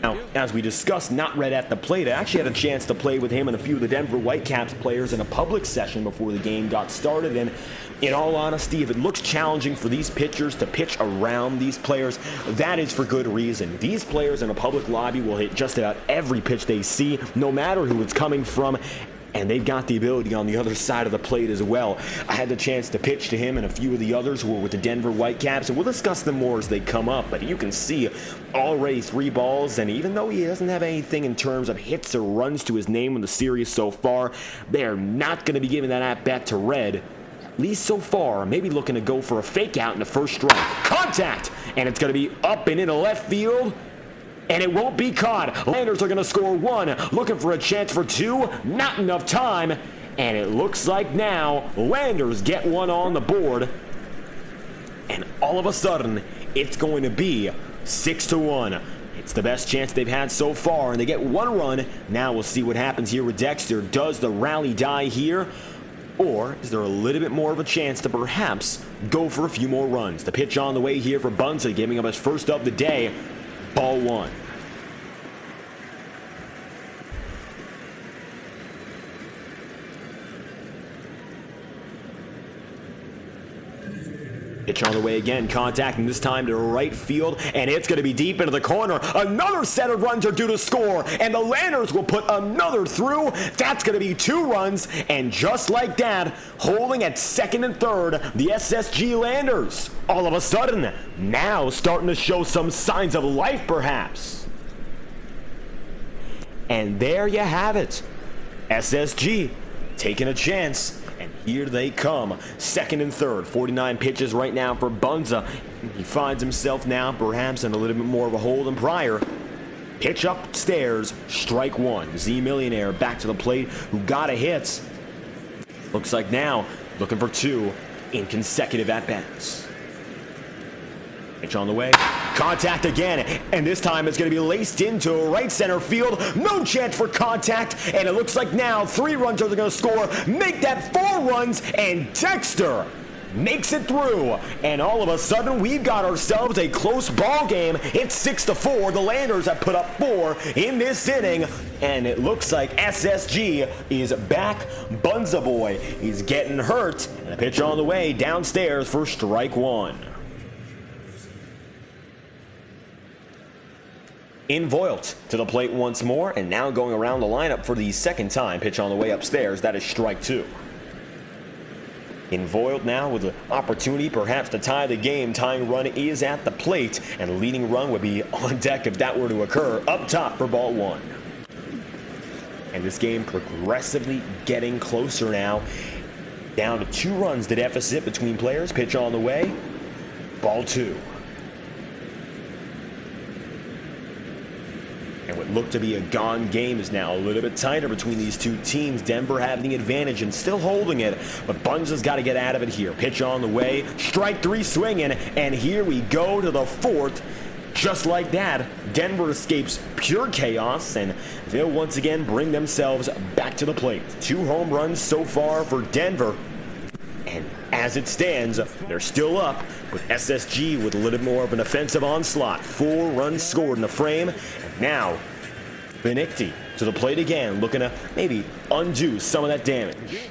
Now, as we discussed, Not Red at the plate, I actually had a chance to play with him and a few of the Denver Whitecaps players in a public session before the game got started, and in all honesty, if it looks challenging for these pitchers to pitch around these players, that is for good reason. These players in a public lobby will hit just about every pitch they see, no matter who it's coming from, and they've got the ability on the other side of the plate as well. I had the chance to pitch to him and a few of the others who were with the Denver Whitecaps, and we'll discuss them more as they come up, but you can see already 3 balls, and even though he doesn't have anything in terms of hits or runs to his name in the series so far, they are not going to be giving that at-bat to Red. At least so far, maybe looking to go for a fake out in the first strike. Contact! And it's going to be up and into left field. And it won't be caught. Landers are going to score 1, looking for a chance for 2. Not enough time. And it looks like now Landers get 1 on the board. And all of a sudden, it's going to be 6-1. It's the best chance they've had so far, and they get 1 run. Now we'll see what happens here with Dexter. Does the rally die here? Or is there a little bit more of a chance to perhaps go for a few more runs? The pitch on the way here for Bunza, giving up his first of the day. Ball 1. Pitch on the way again, contacting this time to right field, and it's going to be deep into the corner. Another set of runs are due to score, and the Landers will put another through. That's going to be 2 runs, and just like that, holding at second and third, the SSG Landers. All of a sudden, now starting to show some signs of life, perhaps. And there you have it. SSG taking a chance. And here they come, second and third. 49 pitches right now for Bunza. He finds himself now perhaps in a little bit more of a hole than prior. Pitch upstairs, strike 1. Z Millionaire back to the plate, who got a hit. Looks like now looking for 2 in consecutive at-bats. Pitch on the way. Contact again, and this time it's going to be laced into right center field. No chance for contact, and it looks like now 3 runs are going to score, make that 4 runs, and Dexter makes it through. And all of a sudden, we've got ourselves a close ball game. It's 6-4. The Landers have put up 4 in this inning, and it looks like SSG is back. Bunza Boy is getting hurt, and a pitch on the way downstairs for strike 1. Invoilt to the plate once more, and now going around the lineup for the second time. Pitch on the way upstairs, that is strike 2. Invoilt now with an opportunity perhaps to tie the game. Tying run is at the plate, and the leading run would be on deck if that were to occur. Up top for ball 1. And this game progressively getting closer now. Down to 2 runs the deficit between players. Pitch on the way, ball 2. And what looked to be a gone game is now a little bit tighter between these 2 teams. Denver having the advantage and still holding it, but Bunza's got to get out of it here. Pitch on the way, strike 3 swinging, and here we go to the 4th. Just like that, Denver escapes pure chaos, and they'll once again bring themselves back to the plate. 2 home runs so far for Denver, and as it stands, they're still up But SSG with a little bit more of an offensive onslaught. 4 runs scored in the frame. And now, Benicti to the plate again, looking to maybe undo some of that damage.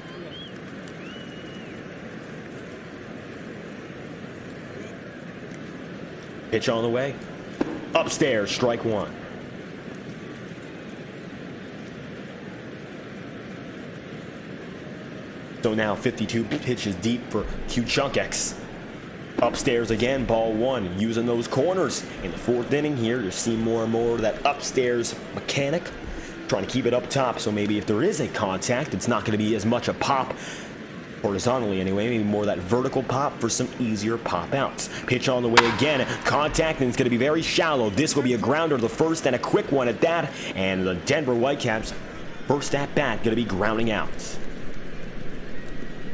Pitch on the way. Upstairs, strike 1. So now 52 pitches deep for Q-Chunk-X. Upstairs again, ball 1. Using those corners in the 4th inning here. You're seeing more and more of that upstairs mechanic. Trying to keep it up top, so maybe if there is a contact, it's not going to be as much a pop, horizontally anyway, maybe more that vertical pop for some easier pop outs. Pitch on the way again. Contact, and it's going to be very shallow. This will be a grounder to the first, and a quick one at that. And the Denver Whitecaps, first at bat, going to be grounding out.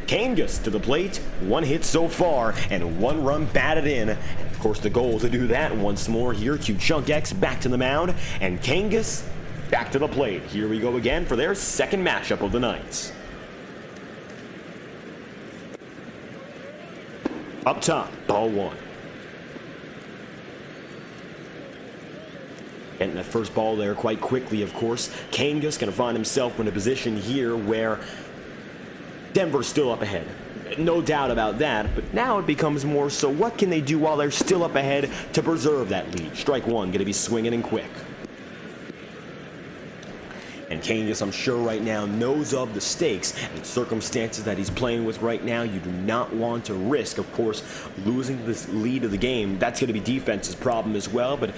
Kangas to the plate, 1 hit so far, and 1 run batted in. And of course, the goal to do that once more here. Q-Chunk-X back to the mound, and Kangas back to the plate. Here we go again for their second matchup of the night. Up top, ball 1. Getting that first ball there quite quickly, of course. Kangas going to find himself in a position here where Denver's still up ahead. No doubt about that, but now it becomes more so what can they do while they're still up ahead to preserve that lead? Strike 1, going to be swinging and quick. And Kangas, I'm sure right now, knows of the stakes and circumstances that he's playing with right now. You do not want to risk, of course, losing this lead of the game. That's going to be defense's problem as well, but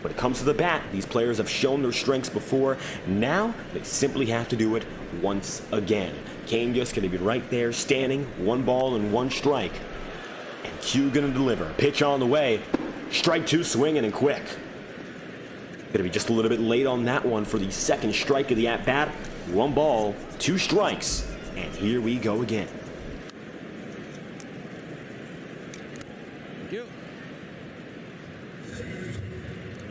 when it comes to the bat, these players have shown their strengths before. Now, they simply have to do it once again. Kangas going to be right there, standing, 1 ball and 1 strike. And Q going to deliver. Pitch on the way. Strike 2, swinging and quick. Going to be just a little bit late on that one for the second strike of the at-bat. 1 ball, 2 strikes. And here we go again.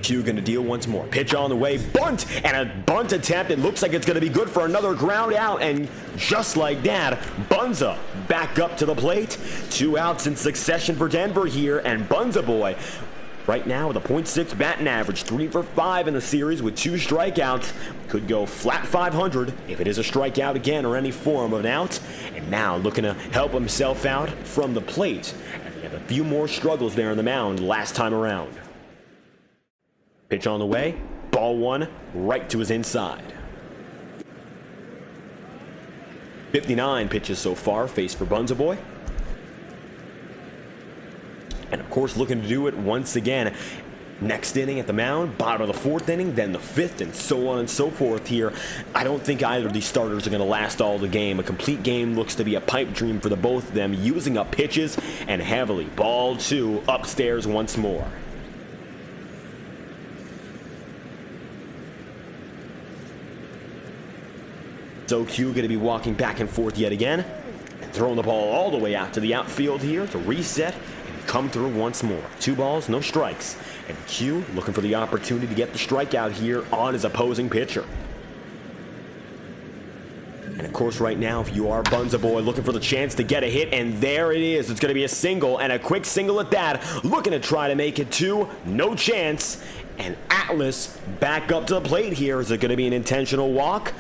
Q going to deal once more. Pitch on the way. Bunt! And a bunt attempt. It looks like it's going to be good for another ground out. And just like that, Bunza back up to the plate. 2 outs in succession for Denver here. And Bunza boy, right now with a .6 batting average, 3 for 5 in the series with 2 strikeouts. Could go flat 500 if it is a strikeout again or any form of an out. And now looking to help himself out from the plate. And he had a few more struggles there on the mound last time around. Pitch on the way, ball 1, right to his inside. 59 pitches so far, faced for Bunza boy. And of course, looking to do it once again. Next inning at the mound, bottom of the 4th inning, then the 5th, and so on and so forth here. I don't think either of these starters are going to last all the game. A complete game looks to be a pipe dream for the both of them, using up pitches and heavily. Ball 2, upstairs once more. So Q going to be walking back and forth yet again, and throwing the ball all the way out to the outfield here to reset and come through once more. 2 balls, no strikes. And Q looking for the opportunity to get the strikeout here on his opposing pitcher. And of course right now, if you are Bunza boy looking for the chance to get a hit, and there it is. It's going to be a single, and a quick single at that. Looking to try to make it 2, no chance. And Atlas back up to the plate here. Is it going to be an intentional walk?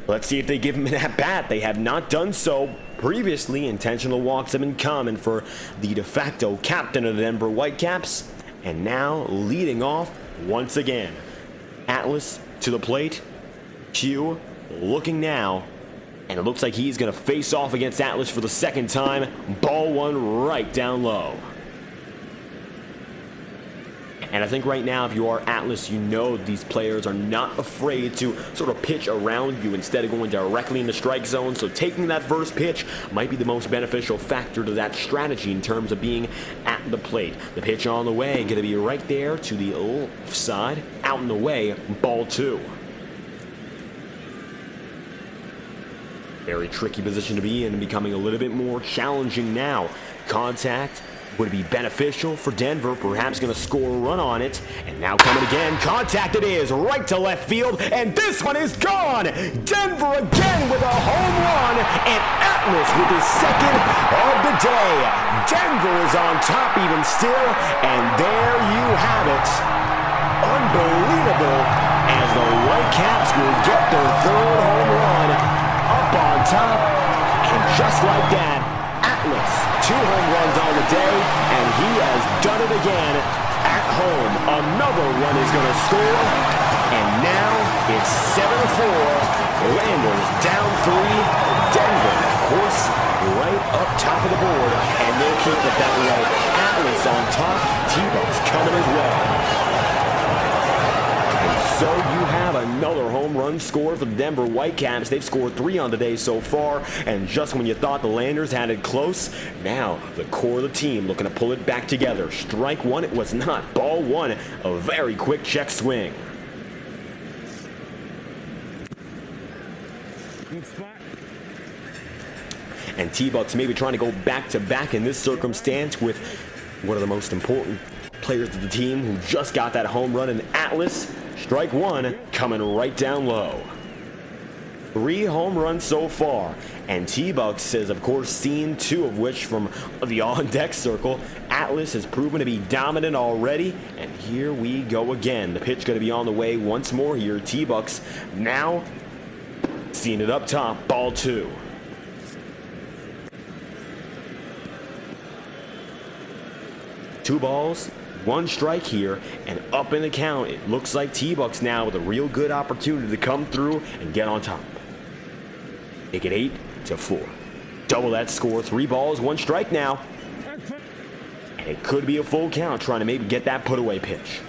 Let's see if they give him an at-bat. They have not done so previously. Intentional walks have been common for the de facto captain of the Denver Whitecaps. And now leading off once again. Atlas to the plate. Q looking now. And it looks like he's going to face off against Atlas for the second time. Ball 1 right down low. And I think right now, if you are Atlas, you know these players are not afraid to sort of pitch around you instead of going directly in the strike zone. So taking that first pitch might be the most beneficial factor to that strategy in terms of being at the plate. The pitch on the way, going to be right there to the left side, out in the way, ball 2. Very tricky position to be in, becoming a little bit more challenging now. Contact. would be beneficial for Denver, perhaps going to score a run on it. And now coming again, contact it is, right to left field, and this one is gone! Denver again with a home run, and Atlas with his second of the day. Denver is on top even still, and there you have it. Unbelievable, as the Whitecaps will get their third home run up on top, and just like that, Atlas, 2 home runs on the day, and he has done it again at home. Another one is going to score, and now it's 7-4. Landers down 3. Denver, of course, right up top of the board, and they'll keep it that way. Atlas on top, T-Bucks coming his way. So you have another home run score for the Denver Whitecaps. They've scored 3 on the day so far, and just when you thought the Landers had it close, now the core of the team looking to pull it back together. Strike one, it was not. Ball one, a very quick check swing. Good spot. And T-Bucks maybe trying to go back-to-back in this circumstance with one of the most important players of the team who just got that home run in Atlas. Strike one coming right down low. 3 home runs so far, and T-Bucks has of course seen 2 of which from the on-deck circle. Atlas has proven to be dominant already, and here we go again. The pitch going to be on the way once more here. T-Bucks now seeing it up top, ball 2. Two balls, 1 strike here, and up in the count. It looks like T-Bucks now with a real good opportunity to come through and get on top. Make it 8-4. Double that score. 3 balls, 1 strike now. And it could be a full count, trying to maybe get that put-away pitch.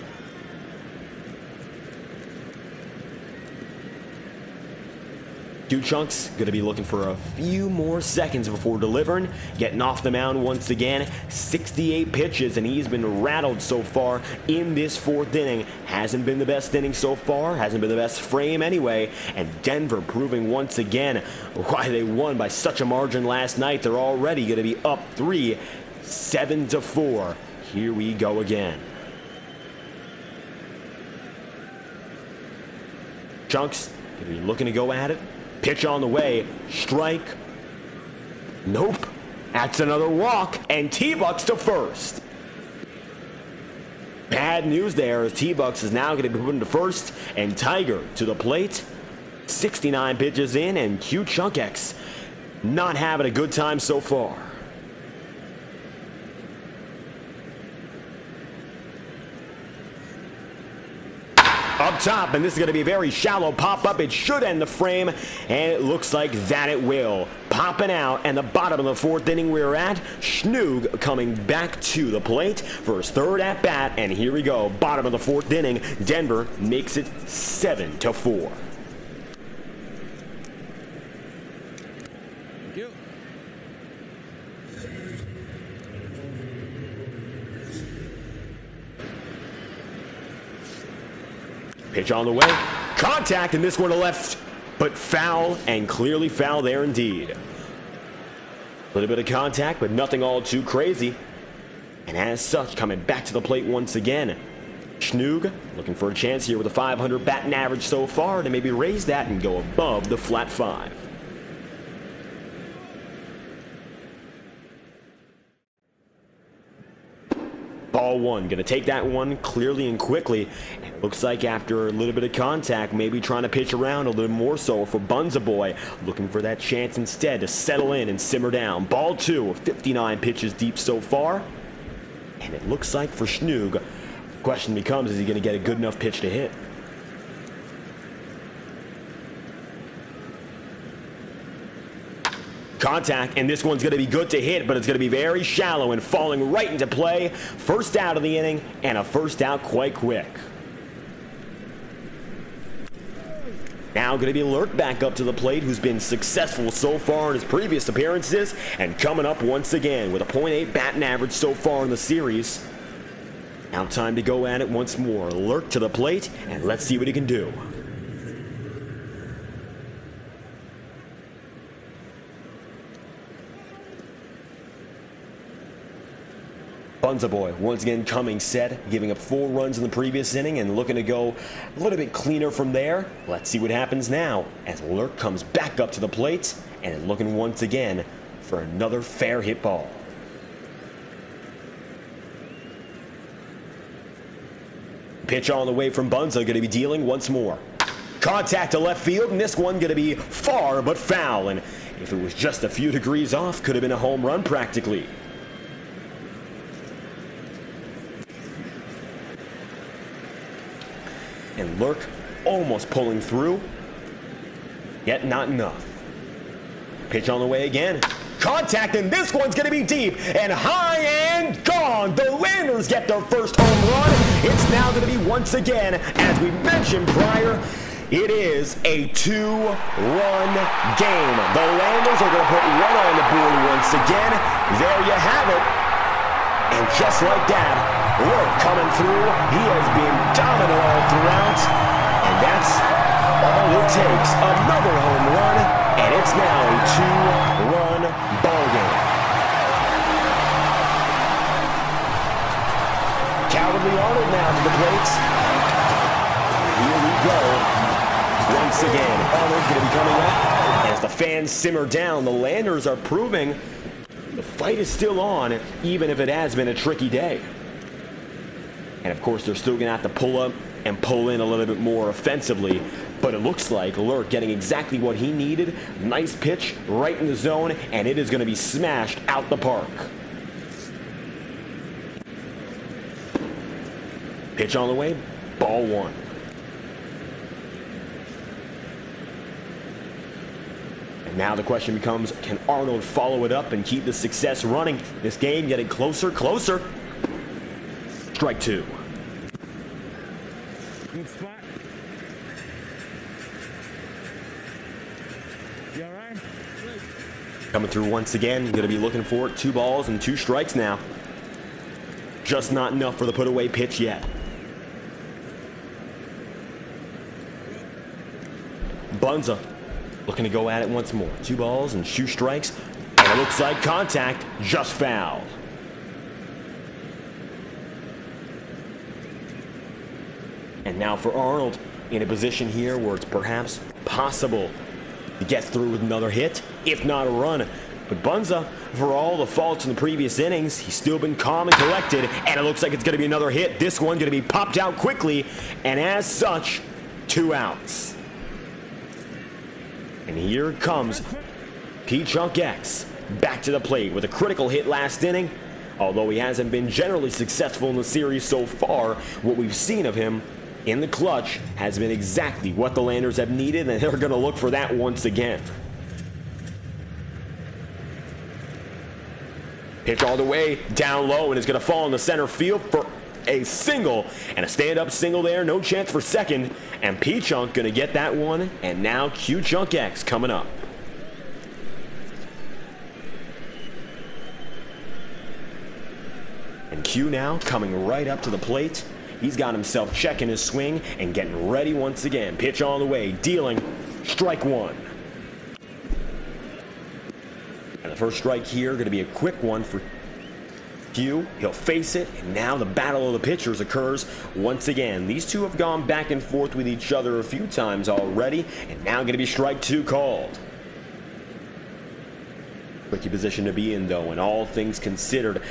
Chunks going to be looking for a few more seconds before delivering, getting off the mound once again. 68 pitches, and he's been rattled so far in this 4th inning. Hasn't been the best inning so far, hasn't been the best frame anyway, and Denver proving once again why they won by such a margin last night. They're already going to be up 3, 7-4. Here we go again. Chunks going to be looking to go at it. Pitch on the way, strike, nope, that's another walk, and T-Bucks to first. Bad news there, as T-Bucks is now going to be put into first, and Tiger to the plate, 69 pitches in, and Q-Chunk-X not having a good time so far. Up top, and this is going to be a very shallow pop-up. It should end the frame, and it looks like that it will. Popping out, and the bottom of the 4th inning we're at. Schnoog coming back to the plate for his 3rd at-bat, and here we go. Bottom of the 4th inning, Denver makes it 7-4. Thank you. Pitch on the way, contact, and this one to left, but foul, and clearly foul there indeed. A little bit of contact, but nothing all too crazy. And as such, coming back to the plate once again. Schnoog looking for a chance here with a 500 batting average so far to maybe raise that and go above the flat 5. Ball 1, gonna take that one clearly and quickly. And it looks like after a little bit of contact, maybe trying to pitch around a little more so for Bunza Boy, looking for that chance instead to settle in and simmer down. Ball 2, 59 pitches deep so far. And it looks like for Schnoog, the question becomes, is he gonna get a good enough pitch to hit? Contact, and this one's going to be good to hit, but it's going to be very shallow and falling right into play. First out of the inning, and a first out quite quick. Now going to be Alert back up to the plate, who's been successful so far in his previous appearances, and coming up once again with a .8 batting average so far in the series. Now time to go at it once more. Alert to the plate, and let's see what he can do. Bunza Boy once again coming set, giving up 4 runs in the previous inning and looking to go a little bit cleaner from there. Let's see what happens now as Lurk comes back up to the plate and looking once again for another fair hit ball. Pitch on the way from Bunza, going to be dealing once more. Contact to left field, and this one going to be far but foul. And if it was just a few degrees off, could have been a home run practically. And Lurk almost pulling through, yet not enough. Pitch on the way again. Contact, and this one's going to be deep and high and gone. The Landers get their first home run. It's now going to be once again, as we mentioned prior, it is a 2-run game. The Landers are going to put one on the board once again. There you have it. And just like that, Lurk coming through. He has been dominant all throughout. And that's all it takes. Another home run, and it's now a 2-run ball game. Cowardly Arnold now to the plate. Here we go. Once again, Arnold's going to be coming up. As the fans simmer down, the Landers are proving the fight is still on, even if it has been a tricky day. And of course, they're still going to have to pull up and pull in a little bit more offensively. But it looks like Lurk getting exactly what he needed. Nice pitch right in the zone, and it is going to be smashed out the park. Pitch on the way, ball 1. And now the question becomes, can Arnold follow it up and keep the success running? This game getting closer. Strike 2. Good spot. You all right? Coming through once again, going to be looking for it. 2 balls and 2 strikes now. Just not enough for the put-away pitch yet. Bunza looking to go at it once more. 2 balls and 2 strikes. And it looks like contact, just foul. And now for Arnold, in a position here where it's perhaps possible to get through with another hit, if not a run. But Bunza, for all the faults in the previous innings, he's still been calm and collected, and it looks like it's going to be another hit. This one going to be popped out quickly, and as such, 2 outs. And here comes P-Chunk X back to the plate with a critical hit last inning. Although he hasn't been generally successful in the series so far, what we've seen of him in the clutch has been exactly what the Landers have needed, and they're going to look for that once again. Pitch all the way down low, and it's going to fall in the center field for a single, and a stand-up single there, no chance for second, and P-Chunk going to get that one, and now Q-Chunk X coming up. And Q now coming right up to the plate. He's got himself checking his swing and getting ready once again. Pitch on the way, dealing, strike 1. And the first strike here going to be a quick one for Q. He'll face it, and now the battle of the pitchers occurs once again. These two have gone back and forth with each other a few times already, and now going to be strike 2 called. Tricky position to be in, though, and all things considered.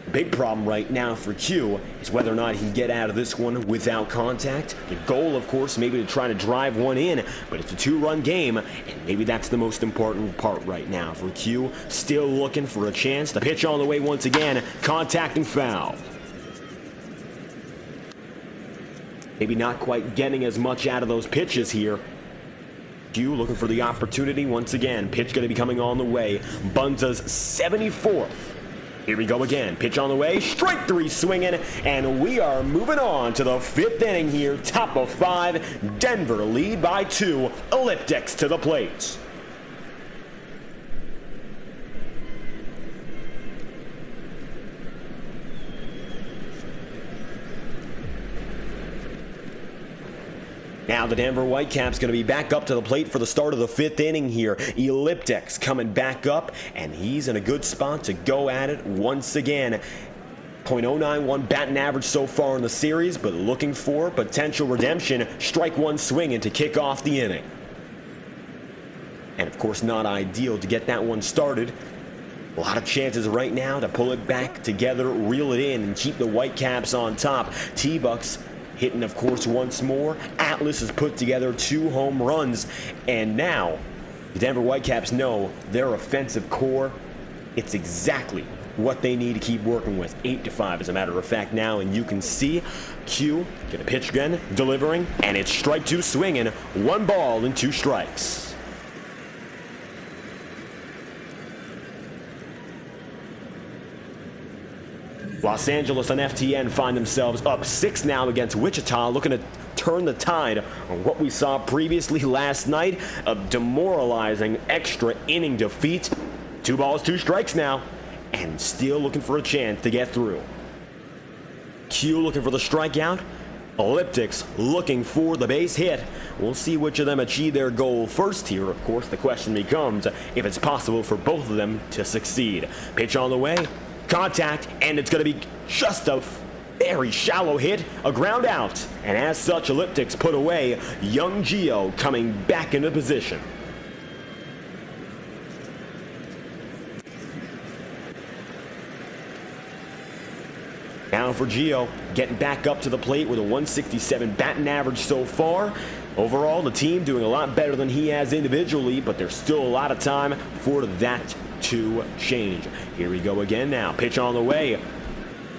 The big problem right now for Q is whether or not he can get out of this one without contact. The goal, of course, maybe to try to drive one in, but it's a 2-run game, and maybe that's the most important part right now for Q. Still looking for a chance. The pitch on the way once again, contact and foul. Maybe not quite getting as much out of those pitches here. Q looking for the opportunity once again. Pitch going to be coming on the way. Bunza's 74th. Here we go again. Pitch on the way. Strike 3 swinging. And we are moving on to the 5th inning here. Top of 5. Denver lead by 2. Elliptics to the plate. Now the Denver Whitecaps going to be back up to the plate for the start of the 5th inning here. Elliptics coming back up, and he's in a good spot to go at it once again. .091 batting average so far in the series, but looking for potential redemption. Strike one swinging to kick off the inning. And of course, not ideal to get that one started. A lot of chances right now to pull it back together, reel it in, and keep the Whitecaps on top. T-Bucks hitting, of course, once more. Atlas has put together 2 home runs. And now, the Denver Whitecaps know their offensive core, it's exactly what they need to keep working with. 8-5 as a matter of fact now, and you can see Q gonna pitch again, delivering, and it's strike 2 swinging. 1 ball and 2 strikes. Los Angeles and FTN find themselves up 6 now against Wichita, looking to turn the tide on what we saw previously last night, a demoralizing extra inning defeat. 2 balls, 2 strikes now, and still looking for a chance to get through. Q looking for the strikeout. Elliptics looking for the base hit. We'll see which of them achieve their goal first here. Of course, the question becomes if it's possible for both of them to succeed. Pitch on the way. Contact, and it's going to be just a very shallow hit, a ground out. And as such, Elliptics put away. Young Gio coming back into position. Now for Gio, getting back up to the plate with a 167 batting average so far. Overall, the team doing a lot better than he has individually, but there's still a lot of time for that to change. Here we go again now. Pitch on the way.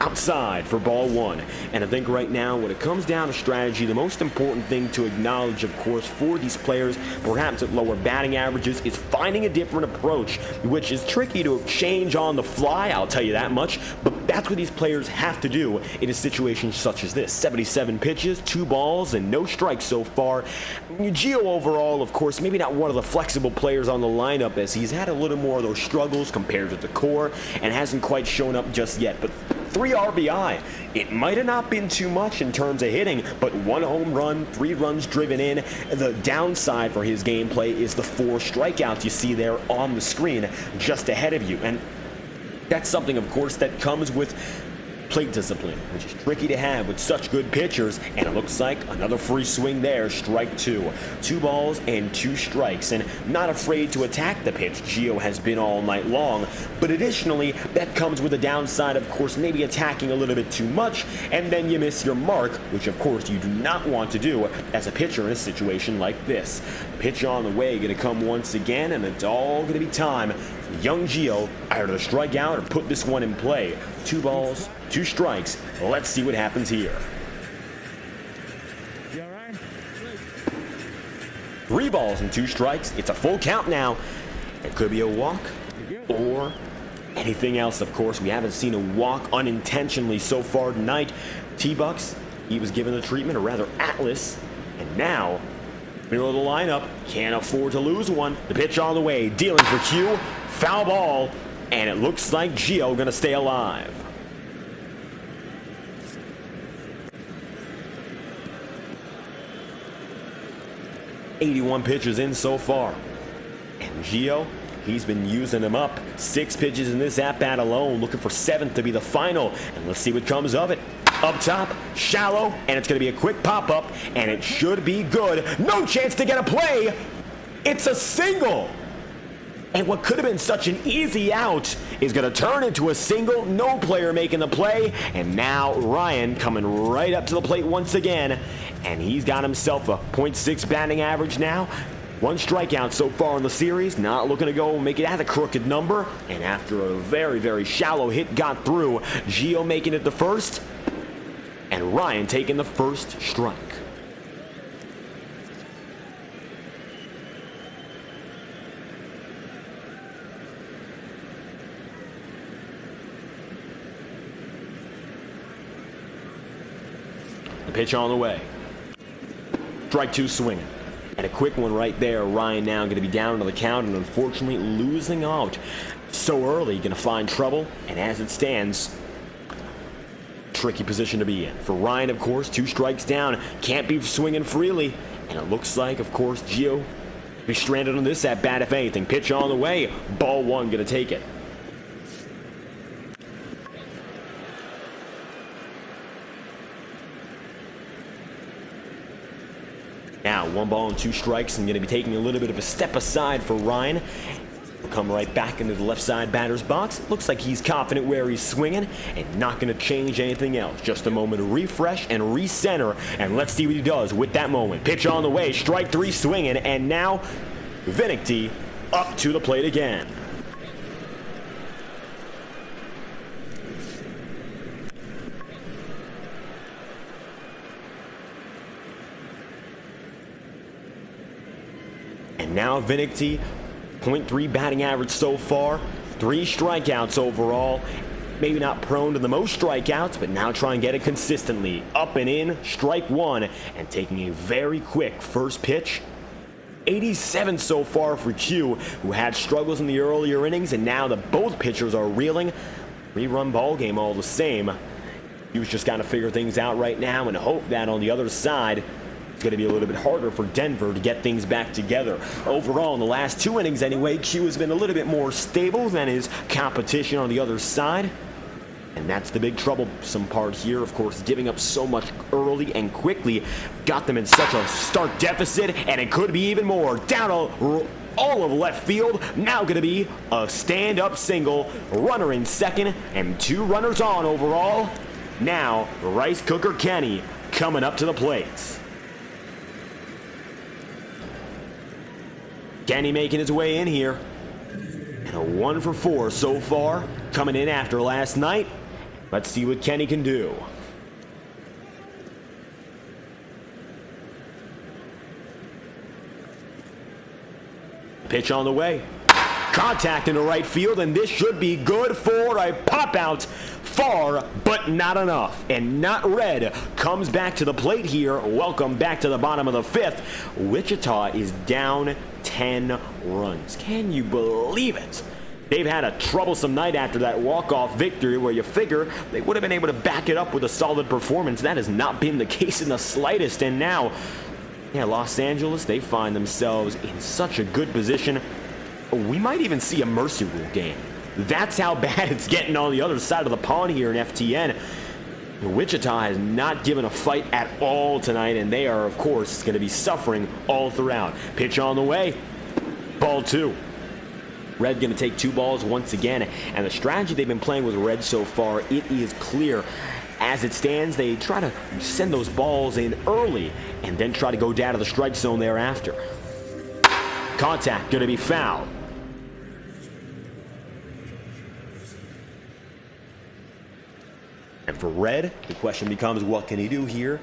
Outside for ball 1. And I think right now when it comes down to strategy, the most important thing to acknowledge, of course, for these players, perhaps at lower batting averages, is finding a different approach, which is tricky to change on the fly, I'll tell you that much, but that's what these players have to do in a situation such as this. 77 pitches, 2 balls, and no strikes so far. Gio overall, of course, maybe not one of the flexible players on the lineup, as he's had a little more of those struggles compared to the core and hasn't quite shown up just yet, but 3 RBI. It might have not been too much in terms of hitting, but 1 home run, 3 runs driven in. The downside for his gameplay is the 4 strikeouts you see there on the screen just ahead of you. And that's something, of course, that comes with plate discipline, which is tricky to have with such good pitchers. And it looks like another free swing there, strike 2. 2 balls and 2 strikes, and not afraid to attack the pitch. Gio has been all night long, but additionally, that comes with a downside, of course, maybe attacking a little bit too much, and then you miss your mark, which of course you do not want to do as a pitcher in a situation like this. Pitch on the way, gonna come once again, and it's all gonna be time for young Gio either to strike out or put this one in play. 2 balls, 2 strikes. Let's see what happens here. You all right? 3 balls and 2 strikes. It's a full count now. It could be a walk or anything else, of course. We haven't seen a walk unintentionally so far tonight. T-Bucks, he was given the treatment, or rather Atlas, and now middle of the lineup, can't afford to lose one. The pitch on the way, dealing for Q, foul ball, and it looks like Gio gonna stay alive. .81 pitches in so far, and Gio, he's been using them up. 6 pitches in this at-bat alone, looking for 7th to be the final, and let's see what comes of it. Up top, shallow, and it's going to be a quick pop-up, and it should be good. No chance to get a play. It's a single. And what could have been such an easy out is going to turn into a single. No player making the play, and now Ryan coming right up to the plate once again, and he's got himself a .6 batting average now. 1 strikeout so far in the series, not looking to go make it at a crooked number, and after a very, very shallow hit got through, Gio making it the first, and Ryan taking the first strike. The pitch on the way. Strike 2 swinging. And a quick one right there. Ryan now going to be down to the count and unfortunately losing out so early. Going to find trouble. And as it stands, tricky position to be in. For Ryan, of course, 2 strikes down. Can't be swinging freely. And it looks like, of course, Gio be stranded on this at bat if anything. Pitch on the way. Ball 1 going to take it. Now, 1 ball and 2 strikes, and going to be taking a little bit of a step aside for Ryan. He'll come right back into the left side batter's box. Looks like he's confident where he's swinging and not going to change anything else. Just a moment to refresh and recenter, and let's see what he does with that moment. Pitch on the way, strike 3 swinging, and now Vinicti up to the plate again. And now Vinicti, .3 batting average so far, 3 strikeouts overall. Maybe not prone to the most strikeouts, but now try and get it consistently. Up and in, strike 1, and taking a very quick first pitch. 87 so far for Q, who had struggles in the earlier innings, and now that both pitchers are reeling. 3-run ball game all the same. Q's just got to figure things out right now and hope that on the other side, it's going to be a little bit harder for Denver to get things back together. Overall, in the last 2 innings anyway, Q has been a little bit more stable than his competition on the other side. And that's the big troublesome part here. Of course, giving up so much early and quickly got them in such a stark deficit, and it could be even more. Down all of left field, now going to be a stand-up single, runner in second, and 2 runners on overall. Now, Rice Cooker Kenny coming up to the plate. Kenny making his way in here. And a 1 for 4 so far, coming in after last night. Let's see what Kenny can do. Pitch on the way. Contact into right field, and this should be good for a pop out. Far, but not enough. And Not Red comes back to the plate here. Welcome back to the bottom of the 5th. Wichita is down 10 runs. Can you believe it? They've had a troublesome night after that walk-off victory where you figure they would have been able to back it up with a solid performance. That has not been the case in the slightest. And now, Los Angeles, they find themselves in such a good position. We might even see a mercy rule game. That's how bad it's getting on the other side of the pond here in FTN. Wichita has not given a fight at all tonight, and they are, of course, going to be suffering all throughout. Pitch on the way. Ball 2. Red going to take 2 balls once again, and the strategy they've been playing with Red so far, it is clear. As it stands, they try to send those balls in early and then try to go down to the strike zone thereafter. Contact going to be foul. And for Red, the question becomes, what can he do here?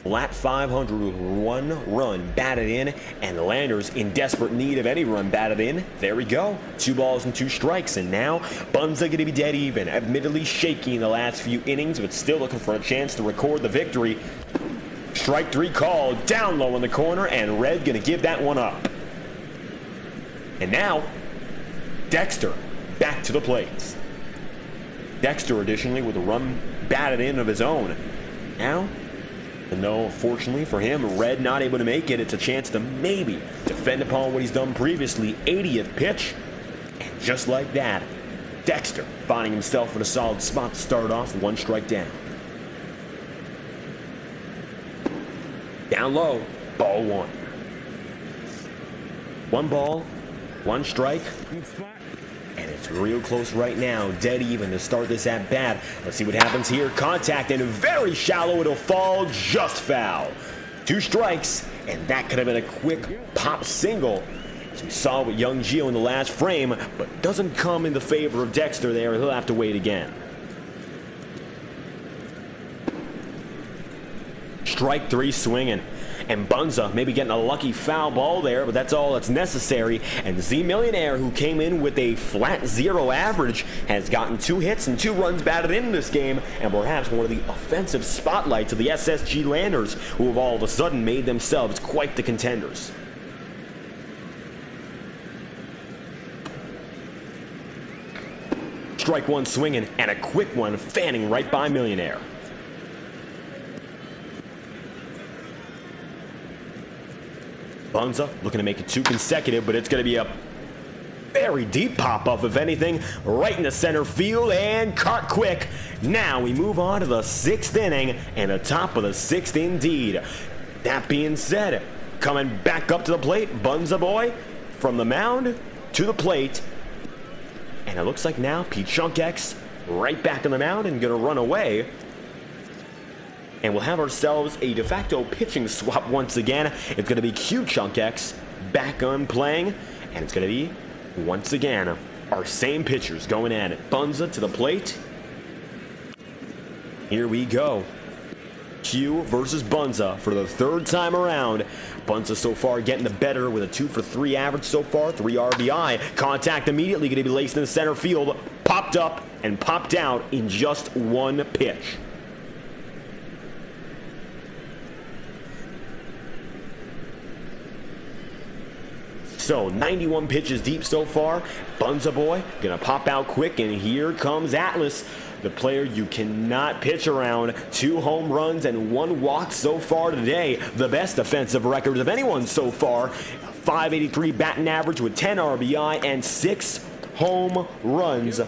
Flat 500 with 1 run batted in, and the Landers in desperate need of any run batted in. There we go. 2 balls and 2 strikes, and now Bunza going to be dead even. Admittedly shaky in the last few innings, but still looking for a chance to record the victory. Strike 3 called, down low in the corner, and Red going to give that one up. And now, Dexter back to the plate. Dexter, additionally, with a run batted in of his own. Now, and no, fortunately for him, Red not able to make it. It's a chance to maybe defend upon what he's done previously. 80th pitch. And just like that, Dexter finding himself in a solid spot to start off, 1 strike down. Down low, ball 1. 1 ball, 1 strike. Good spot. And it's real close right now, dead even to start this at bat. Let's see what happens here. Contact and very shallow, it'll fall, just foul. 2 strikes, and that could have been a quick pop single, as we saw with young Gio in the last frame, but doesn't come in the favor of Dexter there. He'll have to wait again. Strike 3 swinging. And Bunza maybe getting a lucky foul ball there, but that's all that's necessary. And Z Millionaire, who came in with a flat 0 average, has gotten 2 hits and 2 runs batted in this game, and perhaps one of the offensive spotlights of the SSG Landers, who have all of a sudden made themselves quite the contenders. Strike 1 swinging, and a quick one fanning right by Millionaire. Bunza looking to make it 2 consecutive, but it's going to be a very deep pop-up, if anything, right into center field and caught quick. Now we move on to the 6th inning and the top of the 6th indeed. That being said, coming back up to the plate. Bunza boy from the mound to the plate. And it looks like now Pete Chunk X right back on the mound and going to run away. And we'll have ourselves a de facto pitching swap once again. It's going to be Q Chunk X back on playing. And it's going to be, once again, our same pitchers going at it. Bunza to the plate. Here we go. Q versus Bunza for the third time around. Bunza so far getting the better with a 2-for-3 average so far, 3 RBI. Contact immediately going to be laced in the center field. Popped up and popped out in just one pitch. So 91 pitches deep so far. Bunza boy gonna pop out quick, and here comes Atlas, the player you cannot pitch around. 2 home runs and 1 walk so far today. The best offensive record of anyone so far. 583 batting average with 10 RBI and 6 home runs.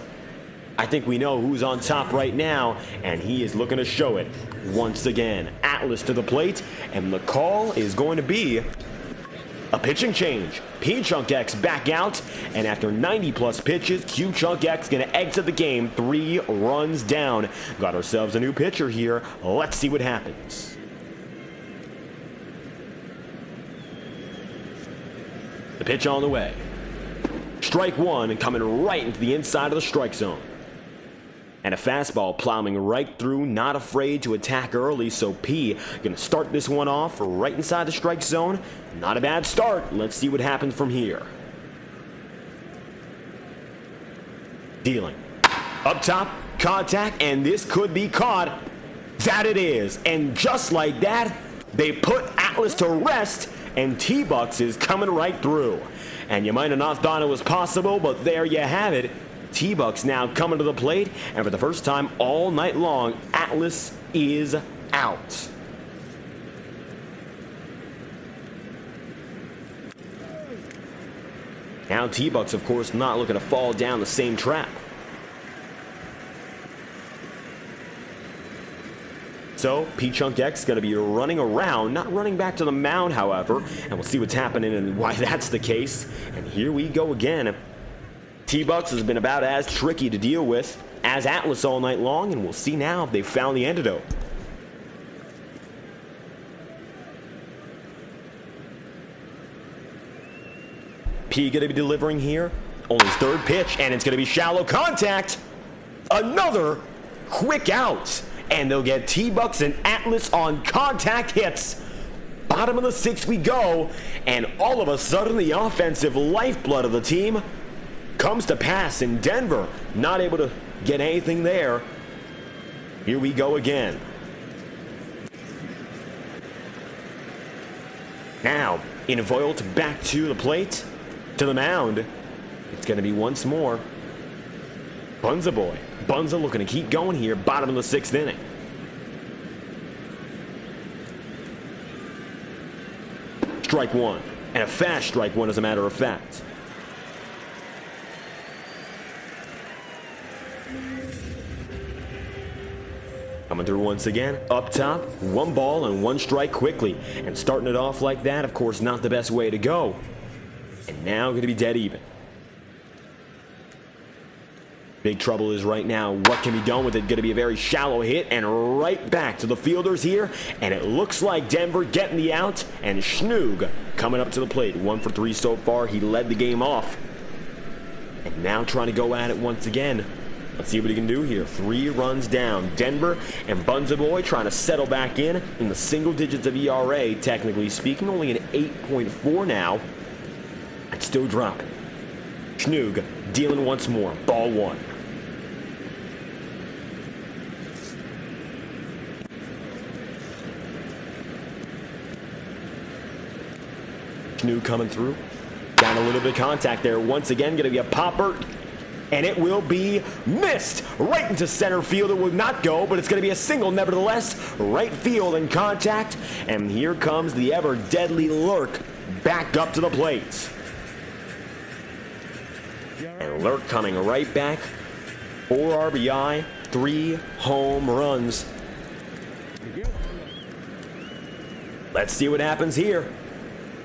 I think we know who's on top right now, and he is looking to show it once again. Atlas to the plate, and the call is going to be a pitching change. P Chunk X back out, and after 90 plus pitches, Q Chunk X gonna exit the game 3 runs down. Got ourselves a new pitcher here. Let's see what happens. The pitch on the way. Strike 1 and coming right into the inside of the strike zone. And a fastball plowing right through, not afraid to attack early, so P gonna start this one off right inside the strike zone. Not a bad start. Let's see what happens from here. Dealing. Up top, contact, and this could be caught. That it is. And just like that, they put Atlas to rest, and T-Bucks is coming right through. And you might have not thought it was possible, but there you have it. T-Bucks now coming to the plate, and for the first time all night long, Atlas is out. Now T-Bucks, of course, not looking to fall down the same trap. So, P-Chunk X is going to be running around, not running back to the mound, however, and we'll see what's happening and why that's the case. And here we go again. T-Bucks has been about as tricky to deal with as Atlas all night long, and we'll see now if they've found the antidote. P going to be delivering here. Only his 3rd pitch, and it's going to be shallow contact. Another quick out, and they'll get T-Bucks and Atlas on contact hits. Bottom of the 6th we go, and all of a sudden the offensive lifeblood of the team comes to pass in Denver. Not able to get anything there. Here we go again. Now, involved back to the plate, to the mound. It's going to be once more Bunza boy. Bunza looking to keep going here, bottom of the 6th inning. Strike 1, and a fast strike 1 as a matter of fact. Coming through once again, up top, 1 ball and 1 strike quickly. And starting it off like that, of course, not the best way to go. And now going to be dead even. Big trouble is right now, what can be done with it? Going to be a very shallow hit, and right back to the fielders here. And it looks like Denver getting the out, and Schnoog coming up to the plate. 1 for 3 so far. He led the game off. And now trying to go at it once again. Let's see what he can do here. 3 runs down. Denver and Bunza boy trying to settle back in the single digits of ERA, technically speaking. Only an 8.4 now. And still dropping. Schnoog dealing once more. Ball 1. Schnoog coming through. Down a little bit of contact there. Once again, going to be a popper. And it will be missed right into center field. It would not go, but it's going to be a single nevertheless. Right field in contact. And here comes the ever deadly Lurk back up to the plate. And Lurk coming right back. 4 RBI, 3 home runs. Let's see what happens here.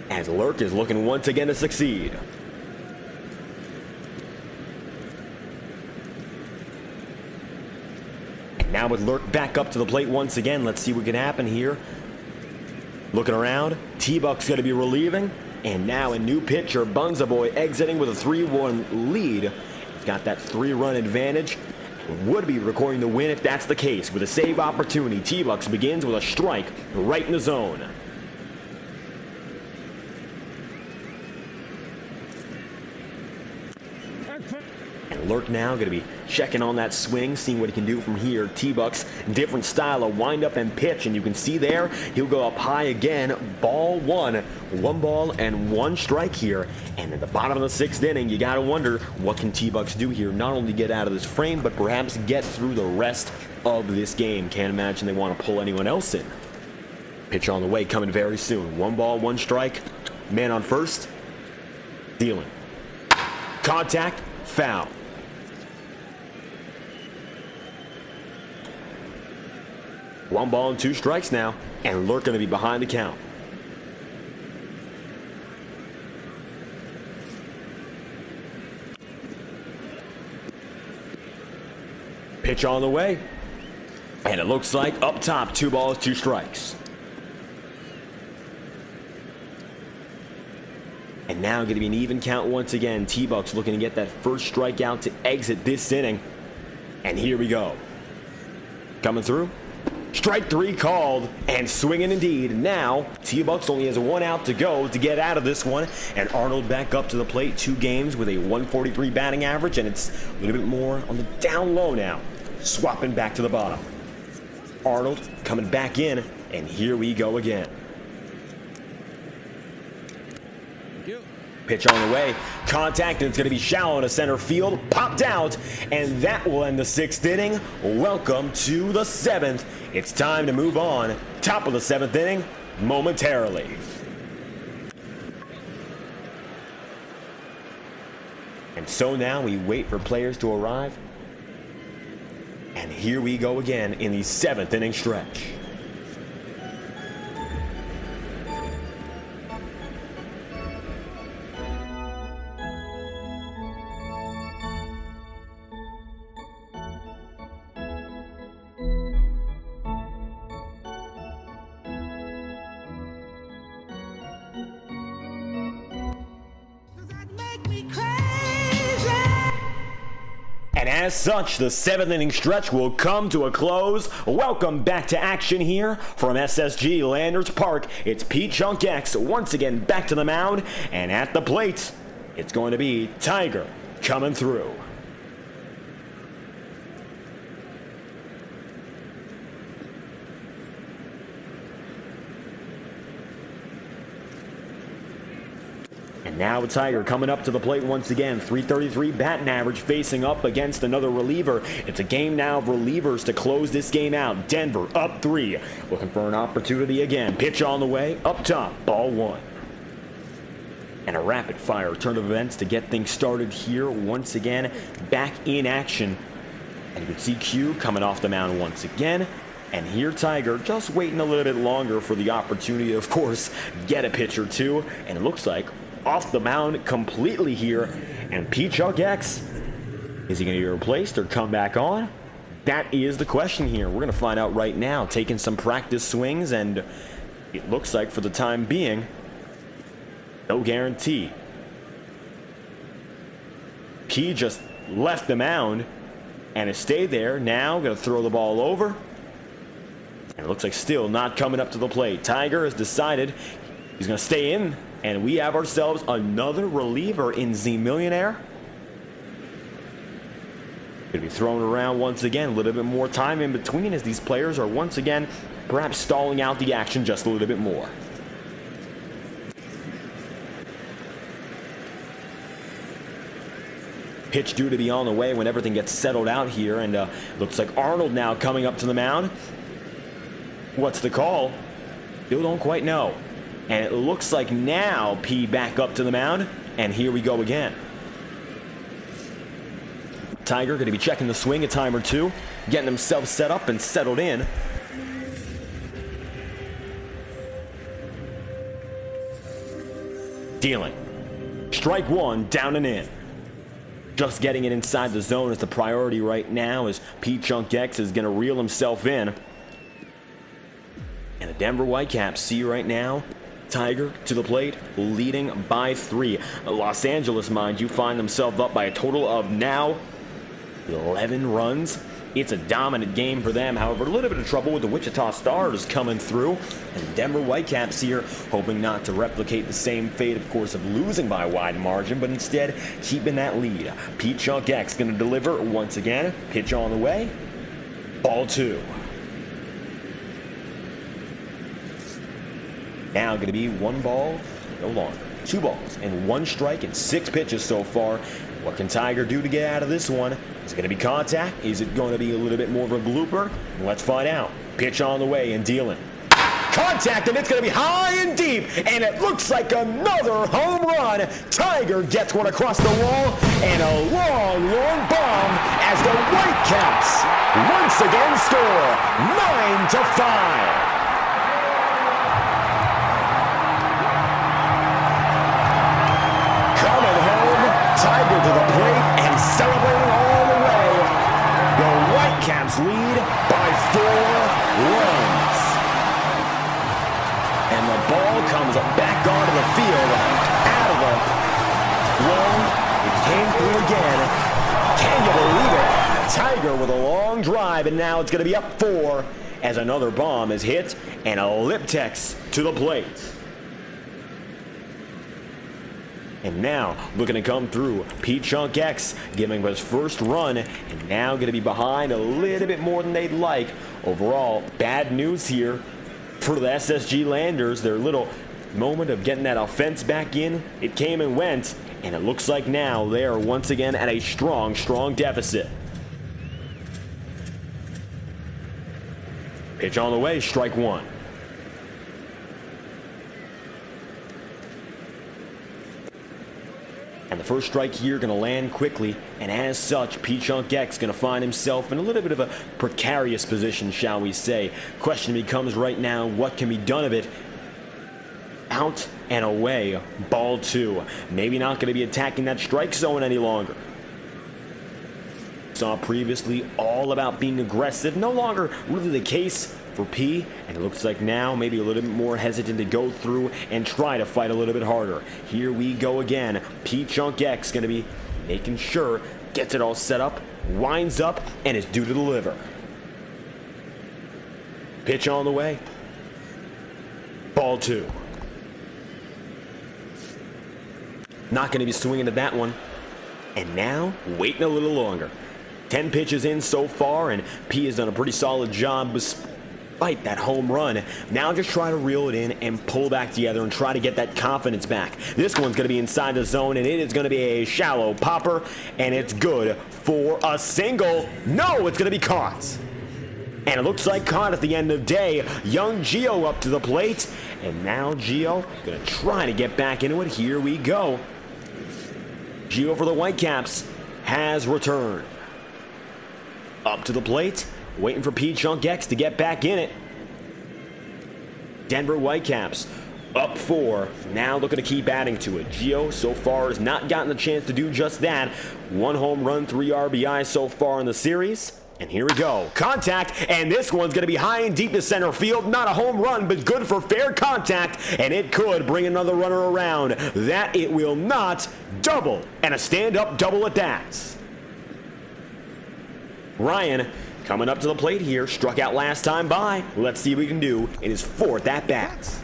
as Lurk is looking once again to succeed. And now with Lurk back up to the plate once again, let's see what can happen here. Looking around, T-Buck's going to be relieving, and now a new pitcher, Bunza Boy, exiting with a 3-1 lead. He's got that 3-run advantage. Would be recording the win if that's the case. With a save opportunity, T-Bucks begins with a strike right in the zone. And Lurk now going to be checking on that swing, seeing what he can do from here. T-Bucks, different style of wind-up and pitch, and you can see there, he'll go up high again. Ball one. 1 ball and 1 strike here. And at the bottom of the 6th inning, you got to wonder, what can T-Bucks do here? Not only get out of this frame, but perhaps get through the rest of this game. Can't imagine they want to pull anyone else in. Pitch on the way, coming very soon. 1 ball, 1 strike. Man on first. Dealing. Contact. Foul. One ball and 2 strikes now, and Lurk going to be behind the count. Pitch on the way, and it looks like up top, 2 balls, 2 strikes. And now going to be an even count once again. T-Bucks looking to get that first strikeout to exit this inning. And here we go. Coming through. Strike 3 called, and swinging indeed. Now, T-Bucks only has 1 out to go to get out of this one. And Arnold back up to the plate. 2 games with a 143 batting average, and it's a little bit more on the down low now. Swapping back to the bottom. Arnold coming back in, and here we go again. Pitch on the way, contact, and it's going to be shallow into center field, popped out, and that will end the 6th inning. Welcome to the 7th. It's time to move on. Top of the 7th inning, momentarily. And so now we wait for players to arrive. And here we go again in the 7th inning stretch. And as such, the 7th inning stretch will come to a close. Welcome back to action here from SSG Landers Park. It's Pete Chunk X once again back to the mound, and at the plate, it's going to be Tiger coming through. And now Tiger coming up to the plate once again. 333 batting average, facing up against another reliever. It's a game now of relievers to close this game out. Denver up 3. Looking for an opportunity again. Pitch on the way. Up top. Ball 1. And a rapid fire turn of events to get things started here once again. Back in action. And you can see Q coming off the mound once again. And here Tiger just waiting a little bit longer for the opportunity to, of course, get a pitch or two. And it looks like off the mound completely here. And Pete Chunk X, is he going to be replaced or come back on? That is the question here. We're going to find out right now. Taking some practice swings, and it looks like for the time being, no guarantee. P just left the mound and has stayed there. Now going to throw the ball over. And it looks like still not coming up to the plate. Tiger has decided he's going to stay in. And we have ourselves another reliever in Z Millionaire. Going to be thrown around once again. A little bit more time in between as these players are once again perhaps stalling out the action just a little bit more. Pitch due to be on the way when everything gets settled out here. And looks like Arnold now coming up to the mound. What's the call? Still don't quite know. And it looks like now P back up to the mound, and here we go again. Tiger going to be checking the swing a time or two, getting himself set up and settled in. Dealing. Strike one, down and in. Just getting it inside the zone is the priority right now, as Pete Chunk X is going to reel himself in. And the Denver Whitecaps see right now, Tiger to the plate, leading by 3. Los Angeles, mind you, find themselves up by a total of now 11 runs. It's a dominant game for them. However, a little bit of trouble with the Wichita Stars coming through. And the Denver Whitecaps here hoping not to replicate the same fate, of course, of losing by a wide margin, but instead keeping that lead. Pete Chunk X going to deliver once again. Pitch on the way. Ball 2. Now going to be 1 ball, no longer. 2 balls and 1 strike and 6 pitches so far. What can Tiger do to get out of this one? Is it going to be contact? Is it going to be a little bit more of a blooper? Let's find out. Pitch on the way and dealing. Contact, and it's going to be high and deep, and it looks like another home run. Tiger gets one across the wall, and a long, long bomb as the Whitecaps once again score 9-5. Tiger to the plate and celebrating all the way. The Whitecaps lead by 4 runs. And the ball comes back onto the field, out of the long. It came through again. Can you believe it? Tiger with a long drive, and now it's going to be up 4 as another bomb is hit, and a Liptex to the plate. And now, looking to come through, Pete Chunk X giving his first run, and now going to be behind a little bit more than they'd like. Overall, bad news here for the SSG Landers. Their little moment of getting that offense back in, it came and went, and it looks like now they are once again at a strong, strong deficit. Pitch on the way, strike 1. And the first strike here going to land quickly, and as such, Pete Chunk X going to find himself in a little bit of a precarious position, shall we say. Question becomes right now, what can be done of it? Out and away, ball 2. Maybe not going to be attacking that strike zone any longer. Saw previously all about being aggressive, no longer really the case for P, and it looks like now maybe a little bit more hesitant to go through and try to fight a little bit harder. Here we go again. Pete Chunk X going to be making sure, gets it all set up, winds up, and is due to deliver. Pitch on the way. Ball 2. Not going to be swinging at that one. And now, waiting a little longer. 10 pitches in so far, and P has done a pretty solid job despite that home run. Now just try to reel it in and pull back together and try to get that confidence back. This one's going to be inside the zone, and it is going to be a shallow popper, and it's good for a single. No, it's going to be caught. And it looks like caught at the end of day. Young Gio up to the plate, and now Gio going to try to get back into it. Here we go. Gio for the Whitecaps has returned. Up to the plate, waiting for Pete Chunk X to get back in it. Denver Whitecaps up 4, now looking to keep adding to it. Gio so far has not gotten the chance to do just that. 1 home run, 3 RBI so far in the series. And here we go. Contact, and this one's going to be high and deep to center field. Not a home run, but good for fair contact, and it could bring another runner around. That it will not. Double, and a stand-up double at that. Ryan coming up to the plate here, struck out last time by. Let's see what we can do in his 4th at-bat.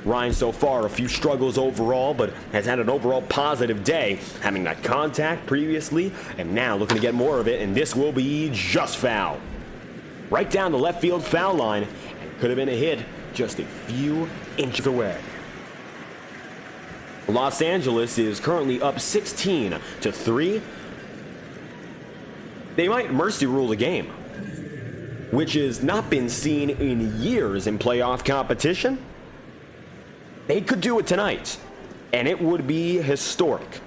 Ryan so far, a few struggles overall, but has had an overall positive day, having that contact previously, and now looking to get more of it, and this will be just foul. Right down the left field foul line, and could have been a hit just a few inches away. Los Angeles is currently up 16-3. They might mercy rule the game, which has not been seen in years in playoff competition. They could do it tonight, and it would be historic.